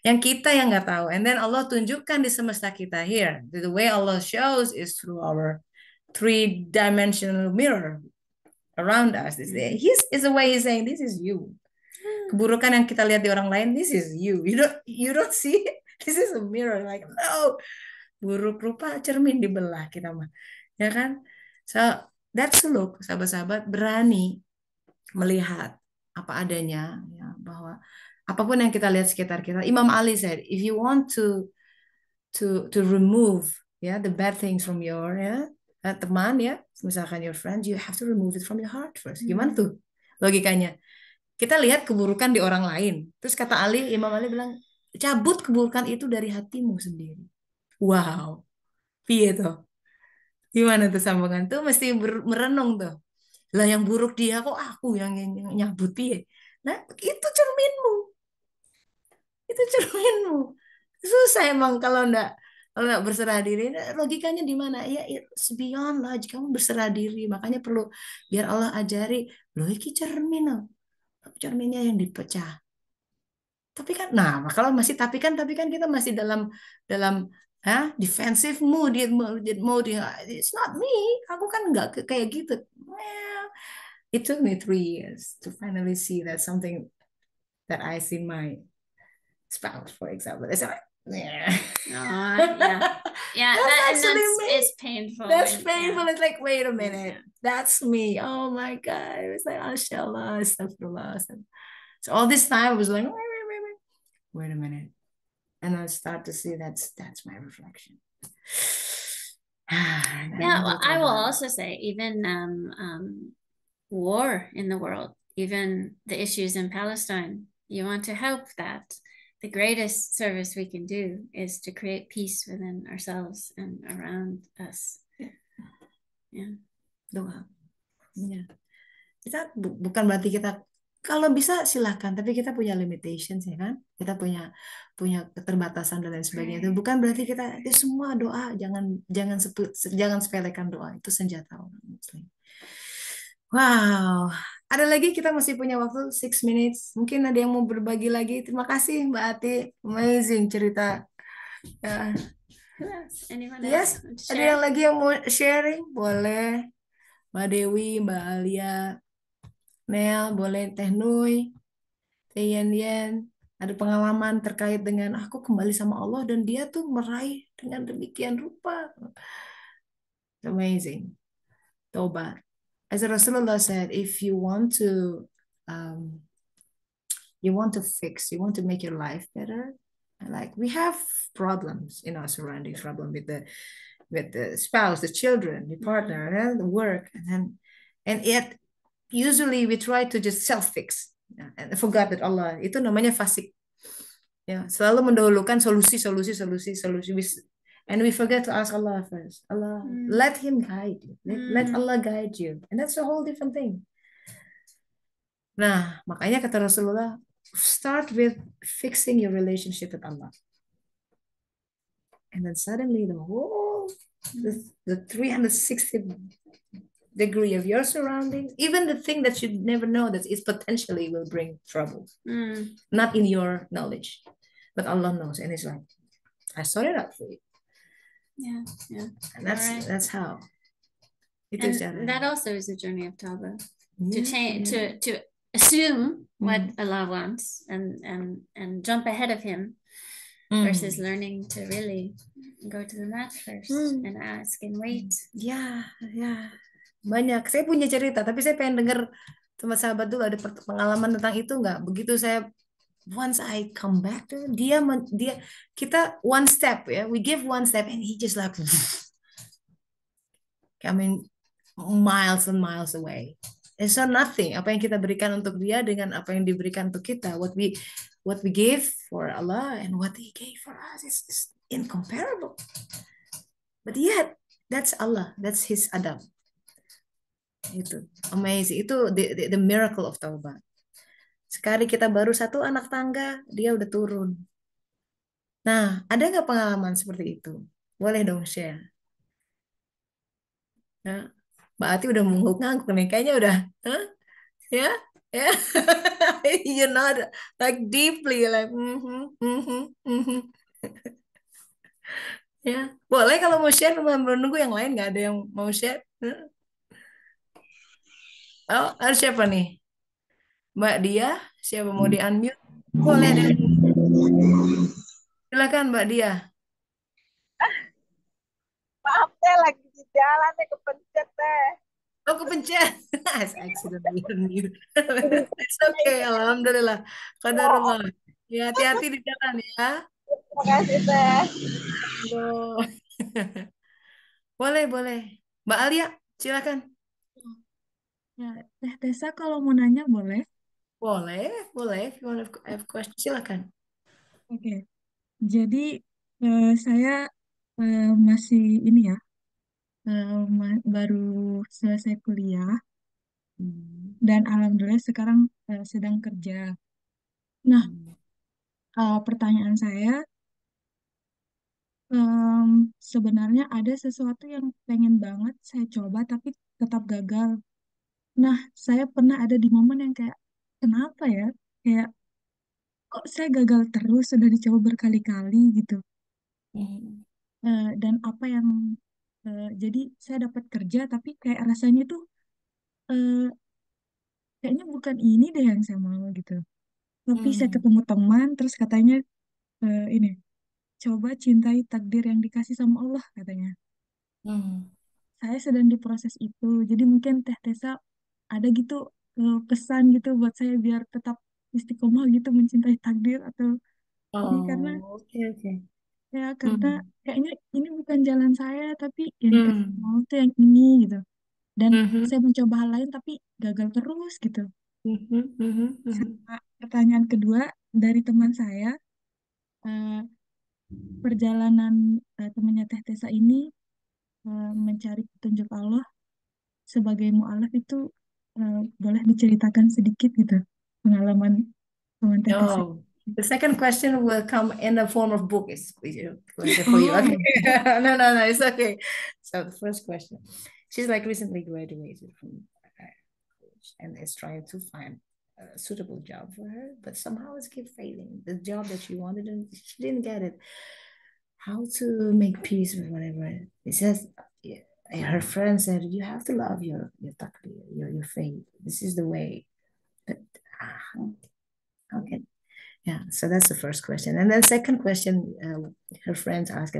Yang kita yang nggak tahu. And then Allah tunjukkan di semesta kita here. The way Allah shows is through our three-dimensional mirror around us. Is the way He's saying, this is you. Keburukan yang kita lihat di orang lain, this is you. You don't see it. This is a mirror. Like, no. Buruk rupa cermin dibelah kita mah, ya kan? So that's the look, sahabat-sahabat, berani melihat apa adanya, ya, bahwa apapun yang kita lihat sekitar kita. Imam Ali said, if you want to remove the bad things from your teman, misalkan your friends, you have to remove it from your heart first. Gimana tuh logikanya? Kita lihat keburukan di orang lain, terus kata Imam Ali bilang, cabut keburukan itu dari hatimu sendiri. Wow, piye tuh? Gimana tuh sambungan tuh? Mesti merenung tuh. Lah yang buruk dia kok aku yang nyabut piye? Nah, itu cerminmu. Itu cerminmu. Susah emang kalau enggak berserah diri. Logikanya di mana? Ya, it's beyond lah. Jika kamu berserah diri, makanya perlu biar Allah ajari, loh iki cermin loh. Cerminnya yang dipecah. Tapi kan, nah kalau masih tapi kan kita masih dalam defensive mode, it's not me, aku kan nggak kayak gitu. Well, it took me 3 years to finally see that something that I see my spouse, for example. It's like, yeah. It's painful. That's painful. It's like, wait a minute, Yeah. that's me. Oh my God. It's like, Mashallah, astaghfirullah. So all this time I was like, wait a minute. And I start to see that's my reflection. Yeah, well, I will also say even war in the world, even the issues in Palestine, you want to help that. The greatest service we can do is to create peace within ourselves and around us. Yeah. Doa. Ya. Kita bukan berarti kita kalau bisa silahkan, tapi kita punya limitations, ya kan? Kita punya keterbatasan dan lain sebagainya. Itu bukan berarti kita itu semua doa, jangan sepelekan doa. Itu senjata orang Muslim. Wow, ada lagi, kita masih punya waktu 6 minutes. Mungkin ada yang mau berbagi lagi. Terima kasih Mbak Ati, amazing cerita. Ya. Yes, ada yang lagi yang mau sharing? Boleh. Mbak Dewi, Mbak Alia, Nel, boleh Teh Nui, Teh Yen, ada pengalaman terkait dengan aku kembali sama Allah dan dia tuh meraih dengan demikian rupa. It's amazing. Tobat. As Rasulullah said, if you want to fix, you want to make your life better, like we have problems in our surroundings, problem with the spouse, the children, the partner, the work, and yet usually we try to just self-fix and forgot that Allah, itu namanya fasik. Ya, selalu mendahulukan solusi, and we forget to ask Allah first. Allah, let Him guide you. Let Allah guide you. And that's a whole different thing. Nah, makanya kata Rasulullah, start with fixing your relationship with Allah. And then suddenly the 360 degree of your surroundings, even the thing that you never know that is potentially will bring trouble, not in your knowledge, but Allah knows, and it's like, I sorted out for you. Yeah. And that's how. And that also is a journey of Tawbah. To change, to assume what Allah wants and jump ahead of him versus learning to really go to the mat first and ask and wait. Ya, ya. Banyak. Saya punya cerita, tapi saya pengen dengar teman sahabat dulu ada pengalaman tentang itu nggak? Begitu saya once I come back to dia kita one step ya, we give one step and he just like I mean miles and miles away. It's so nothing. Apa yang kita berikan untuk dia dengan apa yang diberikan untuk kita, what we give for Allah and what He gave for us is incomparable. But yet that's Allah, that's His adab. Itu amazing. Itu the miracle of taubat. Sekali kita baru satu anak tangga, dia udah turun. Nah, ada nggak pengalaman seperti itu? Boleh dong share. Nah, Mbak Ati udah mengangguk nih, kayaknya udah, huh? Ya, ya, you know, like deeply, like, ya, boleh kalau mau share, menunggu yang lain nggak ada yang mau share? Oh, harus siapa nih? Mbak Dia, siapa mau di unmute? Boleh deh, silakan Mbak Dia. Maaf teh lagi di jalan teh kepencet teh. Oh, kepencet. It's accidentally unmute. It's okay, alhamdulillah. Qadarullah. Ya, hati-hati di jalan ya. Terima kasih teh. Aduh. Boleh, boleh. Mbak Alia, silakan. Ya, Teh Tessa kalau mau nanya boleh? Boleh, boleh. If you want to have question, silakan. Oke. Jadi saya masih ini ya, baru selesai kuliah dan alhamdulillah sekarang sedang kerja. Nah, pertanyaan saya sebenarnya ada sesuatu yang pengen banget saya coba tapi tetap gagal. Nah, saya pernah ada di momen yang kayak kenapa ya? Kayak kok saya gagal terus sudah dicoba berkali-kali gitu. Dan apa yang jadi saya dapat kerja tapi kayak rasanya tuh eh, kayaknya bukan ini deh yang saya mau gitu. Tapi saya ketemu teman terus katanya ini coba cintai takdir yang dikasih sama Allah katanya. Saya sedang di proses itu. Jadi mungkin Teh Tessa ada gitu pesan gitu buat saya biar tetap istiqomah gitu mencintai takdir atau jadi karena Oh, oke. ya karena kayaknya ini bukan jalan saya tapi yang dikasih Allah tuh yang ini gitu. Dan saya mencoba hal lain tapi gagal terus gitu. Sama pertanyaan kedua dari teman saya, eh, perjalanan temannya Teh Tessa ini mencari petunjuk Allah sebagai mu'alaf itu boleh diceritakan sedikit gitu pengalaman teman Teh Tessa. Oh, the second question will come in the form of book. It's easier for you. Okay. No, it's okay. So the first question, she's like recently graduated from college and is trying to find a suitable job for her, but somehow it's keep failing. The job that she wanted and she didn't get it. How to make peace with whatever it says. Yeah, her friend said, "You have to love your takdir, your faith. This is the way." But how can yeah, so that's the first question. And then second question, her friends asked,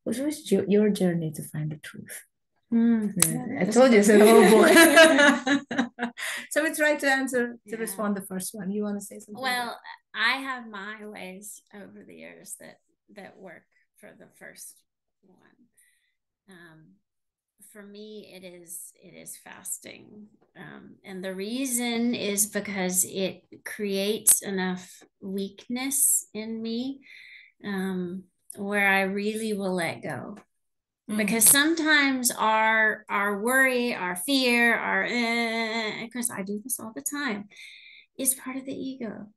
what was your journey to find the truth? I told you it's a whole book. So we try to answer, to respond the first one. You want to say something? Well, I have my ways over the years that work for the first one. For me, it is fasting. And the reason is because it creates enough weakness in me where I really will let go. Because sometimes our worry, our fear, because I do this all the time, is part of the ego.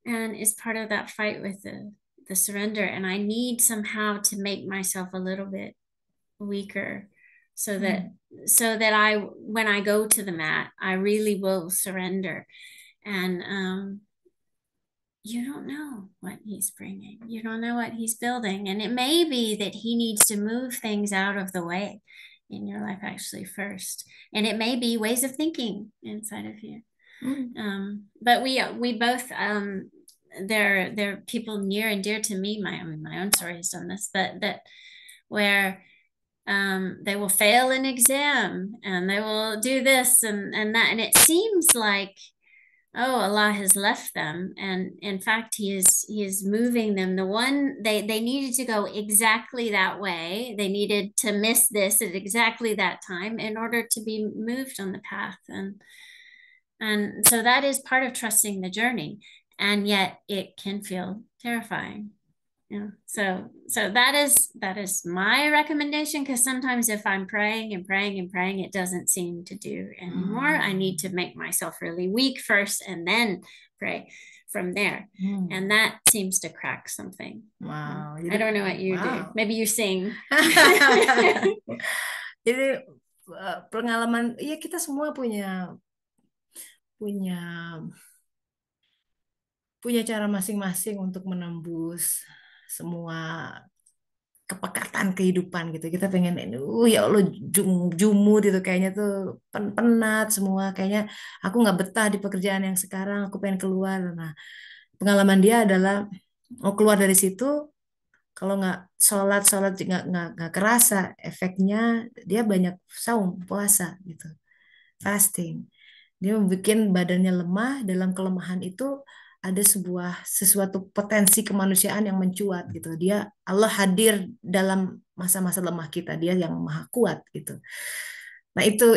And is part of that fight with the surrender. And I need somehow to make myself a little bit weaker so that I when I go to the mat I really will surrender. And you don't know what he's bringing, you don't know what he's building, and it may be that he needs to move things out of the way in your life actually first, and it may be ways of thinking inside of you But we both there are people near and dear to me. My own story has done this, that where they will fail an exam and they will do this and that, and it seems like, oh, Allah has left them, and in fact he is moving them. The one they needed to go exactly that way, they needed to miss this at exactly that time in order to be moved on the path, and so that is part of trusting the journey, and yet it can feel terrifying. So that is my recommendation, because sometimes if I'm praying and praying and praying, it doesn't seem to do anymore. I need to make myself really weak first and then pray from there. And that seems to crack something. Wow. I don't know what you do. Maybe you sing. Jadi pengalaman, ya kita semua punya cara masing-masing untuk menembus semua kepekatan kehidupan gitu. Kita pengen ya Allah jumud itu kayaknya tuh penat semua, kayaknya aku nggak betah di pekerjaan yang sekarang, aku pengen keluar. Nah, pengalaman dia adalah mau keluar dari situ, kalau nggak sholat nggak kerasa efeknya, dia banyak saum puasa gitu, fasting. Dia membuat badannya lemah. Dalam kelemahan itu ada sesuatu potensi kemanusiaan yang mencuat gitu. Allah hadir dalam masa-masa lemah kita. Dia yang maha kuat gitu. Nah, itu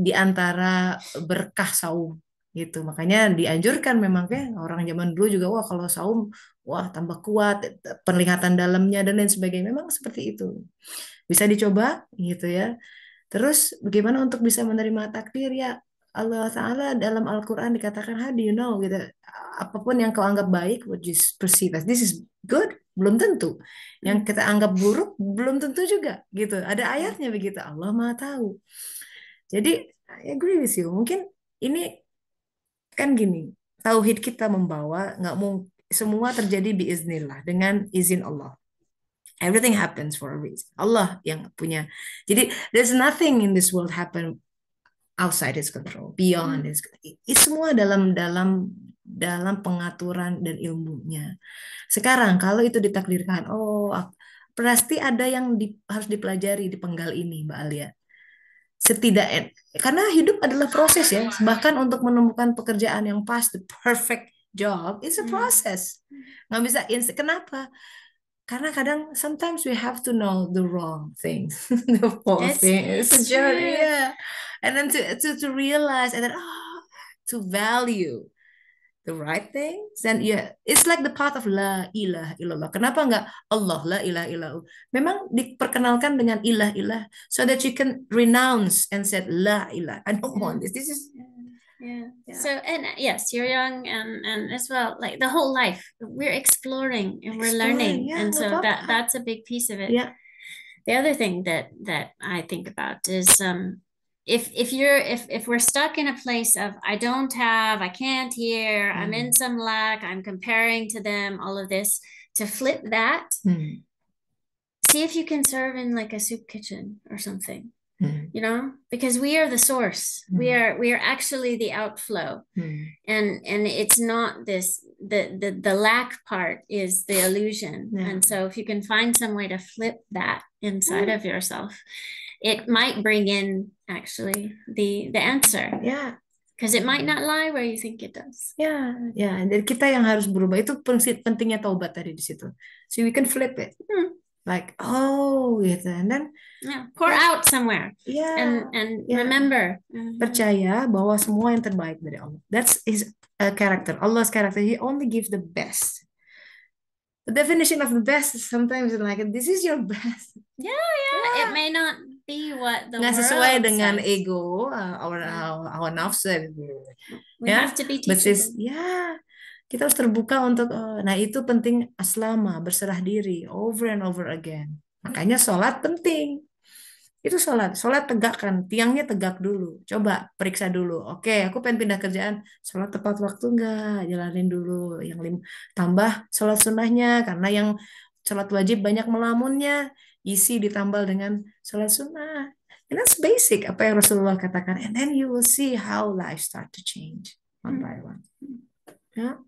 di antara berkah saum gitu. Makanya dianjurkan memang kayak orang zaman dulu juga, wah kalau saum wah tambah kuat penglihatan dalamnya dan lain sebagainya. Memang seperti itu. Bisa dicoba gitu ya. Terus bagaimana untuk bisa menerima takdir ya? Allah Ta'ala dalam Al-Quran dikatakan, how do you know gitu, apapun yang kau anggap baik, what you perceive as this is good, belum tentu. Yang kita anggap buruk, belum tentu juga gitu. Ada ayatnya begitu, Allah Maha tahu. Jadi I agree with you. Mungkin ini kan gini, tauhid kita membawa, nggak mungkin semua terjadi biiznillah, dengan izin Allah. Everything happens for a reason. Allah yang punya. Jadi there's nothing in this world happen outside his control, beyond his. Semua dalam pengaturan dan ilmunya. Sekarang kalau itu ditakdirkan, pasti ada yang harus dipelajari di penggal ini, Mbak Alia. Setidaknya, karena hidup adalah proses ya. Bahkan untuk menemukan pekerjaan yang pas, the perfect job, it's a process. Nggak bisa kenapa? Karena kadang sometimes we have to know the wrong things, the wrong things. It's a journey, yeah. And then to realize, and then to value the right things. And yeah, it's like the path of la ilaha illallah. Kenapa enggak Allah la ilaha illallah? Memang diperkenalkan dengan ilah so that you can renounce and say la ilaha. I don't want this. This is yeah. So, and yes, you're young, and as well, like the whole life we're exploring and we're learning, and so that's a big piece of it. Yeah. The other thing that I think about is if we're stuck in a place of I can't hear, I'm in some lack, I'm comparing to them, all of this, to flip that, see if you can serve in like a soup kitchen or something. You know, because we are the source. We are actually the outflow, and it's not this. The lack part is the illusion, and so if you can find some way to flip that inside of yourself, it might bring in actually the answer. Yeah. Because it might not lie where you think it does. Ya, dan kita yang harus berubah. Itu pentingnya taubat tadi di situ. So we can flip it. Like, gitu. And then pour out somewhere. Yeah. And remember. Percaya bahwa semua yang terbaik dari Allah. That's his character. Allah's character. He only gives the best. The definition of the best is sometimes like, this is your best. Yeah. It may not be what the nggak world sesuai dengan says. ego, our nafsu. We have to be teachable. Kita harus terbuka untuk, nah itu penting aslama, berserah diri, over and over again. Makanya sholat penting. Itu sholat tegakkan, tiangnya tegak dulu. Coba periksa dulu. Oke, aku pengen pindah kerjaan, sholat tepat waktu enggak? Jalanin dulu. Yang tambah sholat sunnahnya, karena yang sholat wajib banyak melamunnya, isi ditambal dengan sholat sunnah. And that's basic, apa yang Rasulullah katakan. And then you will see how life start to change. one by one. Yeah.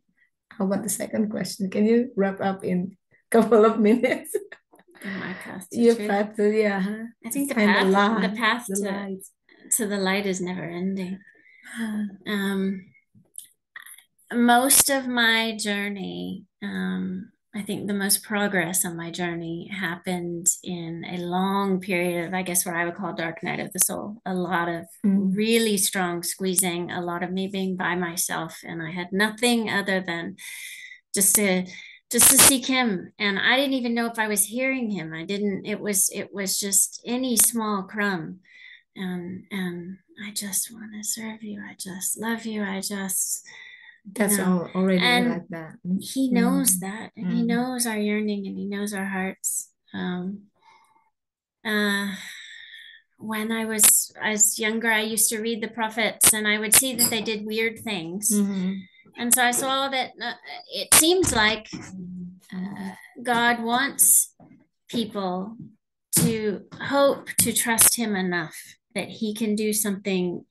How about the second question? Can you wrap up in a couple of minutes? My path to Your truth. path to, I think the find path the light. to the light is never ending. Most of my journey, I think the most progress on my journey happened in a long period of, I guess, what I would call dark night of the soul. A lot of really strong squeezing, a lot of me being by myself, and I had nothing other than just to seek him. And I didn't even know if I was hearing him. It was just any small crumb. And I just want to serve you. I just love you. That's already and like that. He knows that, and he knows our yearning, and he knows our hearts. When I was younger, I used to read the prophets, and I would see that they did weird things. And so I saw that it seems like God wants people to hope to trust him enough that he can do something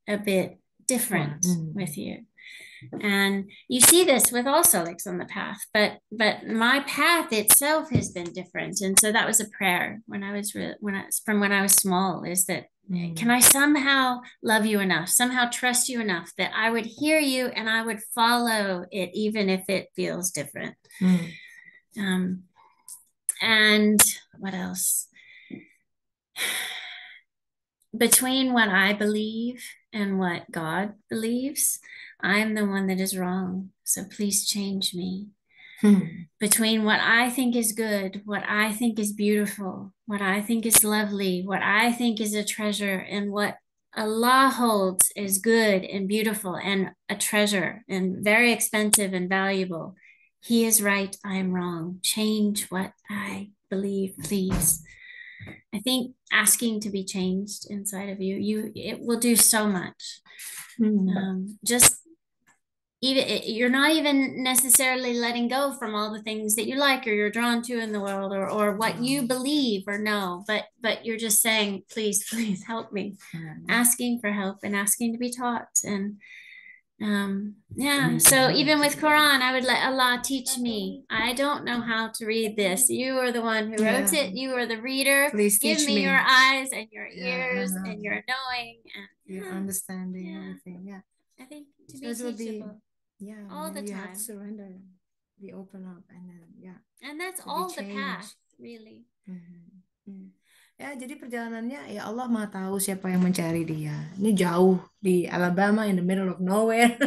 a bit different with you. And you see this with all Solics on the path, but my path itself has been different. And so that was a prayer when I was small, is that can I somehow love you enough, somehow trust you enough that I would hear you and I would follow it, even if it feels different. And what else? Between what I believe and what God believes, I'm the one that is wrong. So please change me. Between what I think is good, what I think is beautiful, what I think is lovely, what I think is a treasure, and what Allah holds is good and beautiful and a treasure and very expensive and valuable. He is right, I am wrong. Change what I believe, please. I think asking to be changed inside of it will do so much. Just even you're not even necessarily letting go from all the things that you like or you're drawn to in the world, or what you believe or know, but you're just saying, please help me. Asking for help and asking to be taught. And so even with Quran, I would let Allah teach me. I don't know how to read this. You are the one who wrote it. You are the reader. Please give me your eyes and your ears and your knowing and your understanding, everything. I think to be teachable. All the time. You have to surrender, be open up, and then and that's all the path, really. Ya, jadi perjalanannya ya Allah Maha tahu siapa yang mencari dia. Ini jauh di Alabama, in the middle of nowhere.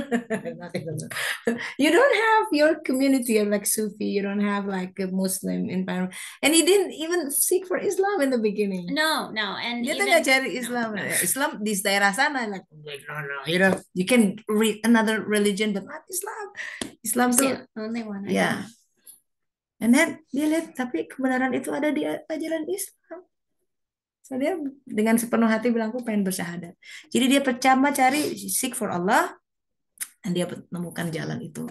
You don't have your community like Sufi. You don't have like a Muslim environment. And he didn't even seek for Islam in the beginning. No. And dia tuh nggak cari Islam. Islam di daerah sana, like no. You can read another religion, but not Islam. Islam tuh only one. And then dia lihat, tapi kebenaran itu ada di ajaran Islam. So dia dengan sepenuh hati bilang, aku pengen bersyahadat. Jadi dia pertama cari seek for Allah, dan dia menemukan jalan itu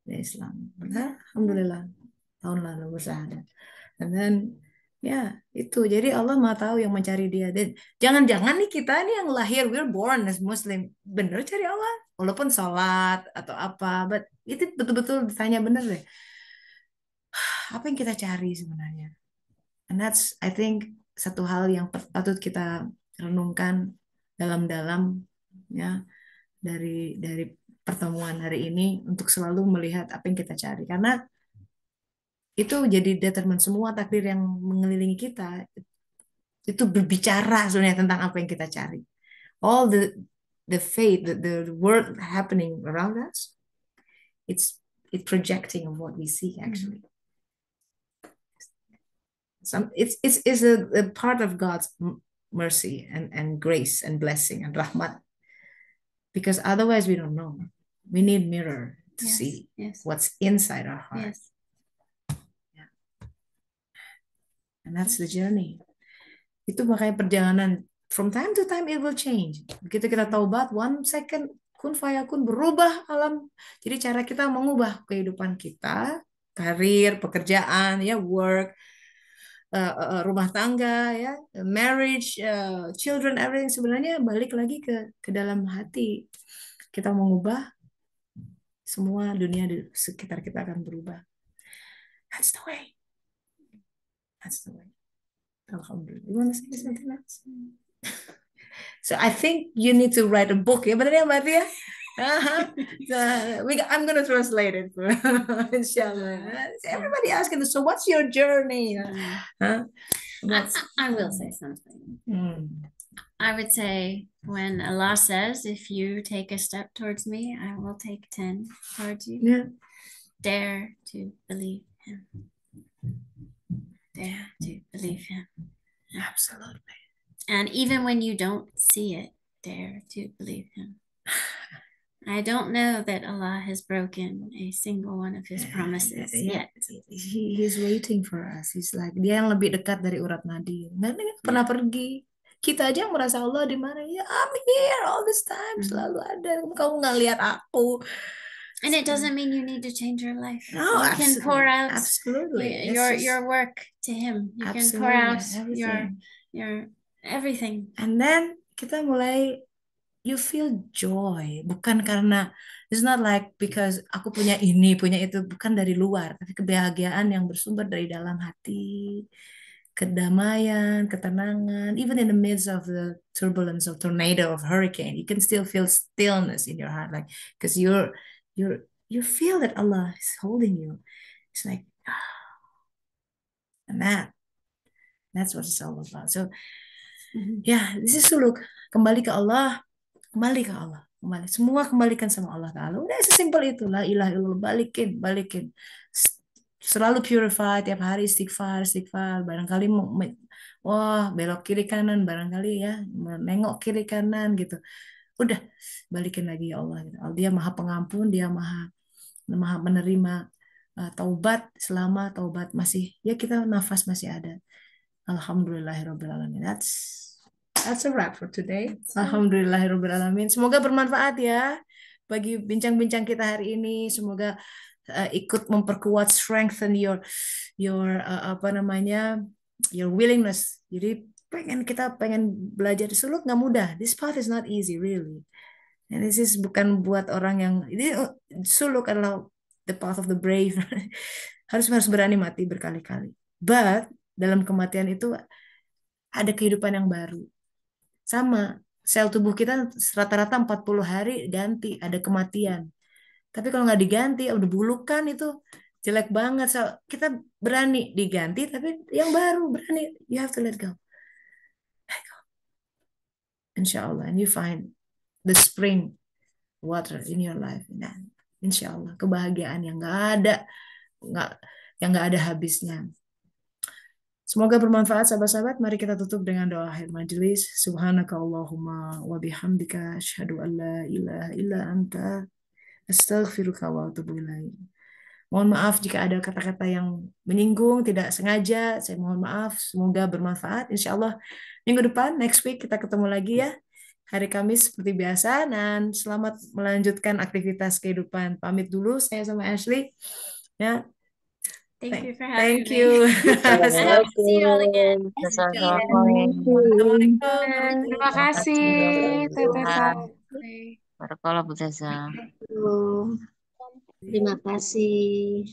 di Islam. Alhamdulillah tahun lalu bersyahadat. And then itu. Jadi Allah Maha tahu yang mencari dia. Dan jangan-jangan nih kita nih yang lahir, we're born as Muslim, bener cari Allah, walaupun sholat atau apa, but itu betul-betul ditanya bener deh. Apa yang kita cari sebenarnya? And that's, I think, satu hal yang patut kita renungkan dalam-dalam dari pertemuan hari ini, untuk selalu melihat apa yang kita cari, karena itu jadi determine semua takdir yang mengelilingi kita. Itu berbicara sebenarnya tentang apa yang kita cari. All the fate, the world happening around us, it's projecting of what we see actually. It's a part of God's mercy and grace and blessing and rahmat, because otherwise we don't know. We need mirror to see what's inside our heart. And that's the journey. Itu makanya perjalanan, from time to time it will change. Begitu kita taubat, 1 second kun fayakun, berubah alam. Jadi cara kita mengubah kehidupan kita, karir, pekerjaan, work, rumah tangga, marriage, children, everything, sebenarnya balik lagi ke dalam hati kita mengubah, semua dunia di sekitar kita akan berubah. That's the way. That's the way. Alhamdulillah. You want to say something else? So I think you need to write a book, ya benar ya Mbak Tia? So I'm gonna translate it, inshallah. Everybody asking, so what's your journey? I will say something. I would say when Allah says, if you take a step towards me, I will take 10 towards you. Yeah. Dare to believe him. Dare to believe him. Absolutely. And even when you don't see it, dare to believe him. I don't know that Allah has broken a single one of his promises yet. He's waiting for us. He's like, dia yang lebih dekat dari urat nadi. Nggak pernah pergi. Kita aja yang merasa Allah di mana? Ya, I'm here all this time. Selalu ada. Kamu nggak lihat aku. And it doesn't mean you need to change your life. No, you can pour out your work to him. You can pour out your everything. And then kita mulai, you feel joy, bukan karena, it's not like because aku punya ini, punya itu, bukan dari luar, tapi kebahagiaan yang bersumber dari dalam hati, kedamaian, ketenangan. Even in the midst of the turbulence of tornado, of hurricane, you can still feel stillness in your heart, like, because you feel that Allah is holding you. It's like, and that's what it's all about. So this is suluk, kembali ke Allah, kembali. Semua kembalikan sama Allah Ta'ala. Udah sesimpel itu. La ilaha illallah, balikin. Selalu purify, tiap hari istighfar. Barangkali belok kiri kanan, barangkali ya, menengok kiri kanan gitu. Udah, balikin lagi ya Allah. Dia Maha Pengampun, Dia Maha menerima taubat selama taubat masih, ya kita nafas masih ada. Alhamdulillahirrabbilalamin. That's a wrap for today. Alhamdulillahirrabbilalamin. Semoga bermanfaat ya bagi bincang-bincang kita hari ini. Semoga ikut memperkuat, strengthen your your willingness. Jadi kita pengen belajar di suluk nggak mudah. This path is not easy really. And this is bukan buat orang yang, ini suluk adalah the path of the brave. harus berani mati berkali-kali. But dalam kematian itu ada kehidupan yang baru. Sama, sel tubuh kita rata-rata 40 hari ganti, ada kematian. Tapi kalau nggak diganti, udah bulukan itu jelek banget. So, kita berani diganti, tapi yang baru berani. You have to let go. Let go. Insya-Allah, and you find the spring water in your life. Nah, insya-Allah, kebahagiaan yang nggak ada habisnya. Semoga bermanfaat sahabat-sahabat. Mari kita tutup dengan doa akhir majelis. Subhanakallahumma wa bihamdika asyhadu an la ilaha illa anta astaghfiruka wa atubu ilaik. Mohon maaf jika ada kata-kata yang menyinggung, tidak sengaja. Saya mohon maaf. Semoga bermanfaat. Insyaallah minggu depan, next week kita ketemu lagi ya. Hari Kamis seperti biasa. Dan selamat melanjutkan aktivitas kehidupan. Pamit dulu saya sama Ashley. Ya. Thank you for having me. Thank you. I hope to see you all again. Terima kasih, Teteh. Barakallah Bu Zaza. Terima kasih.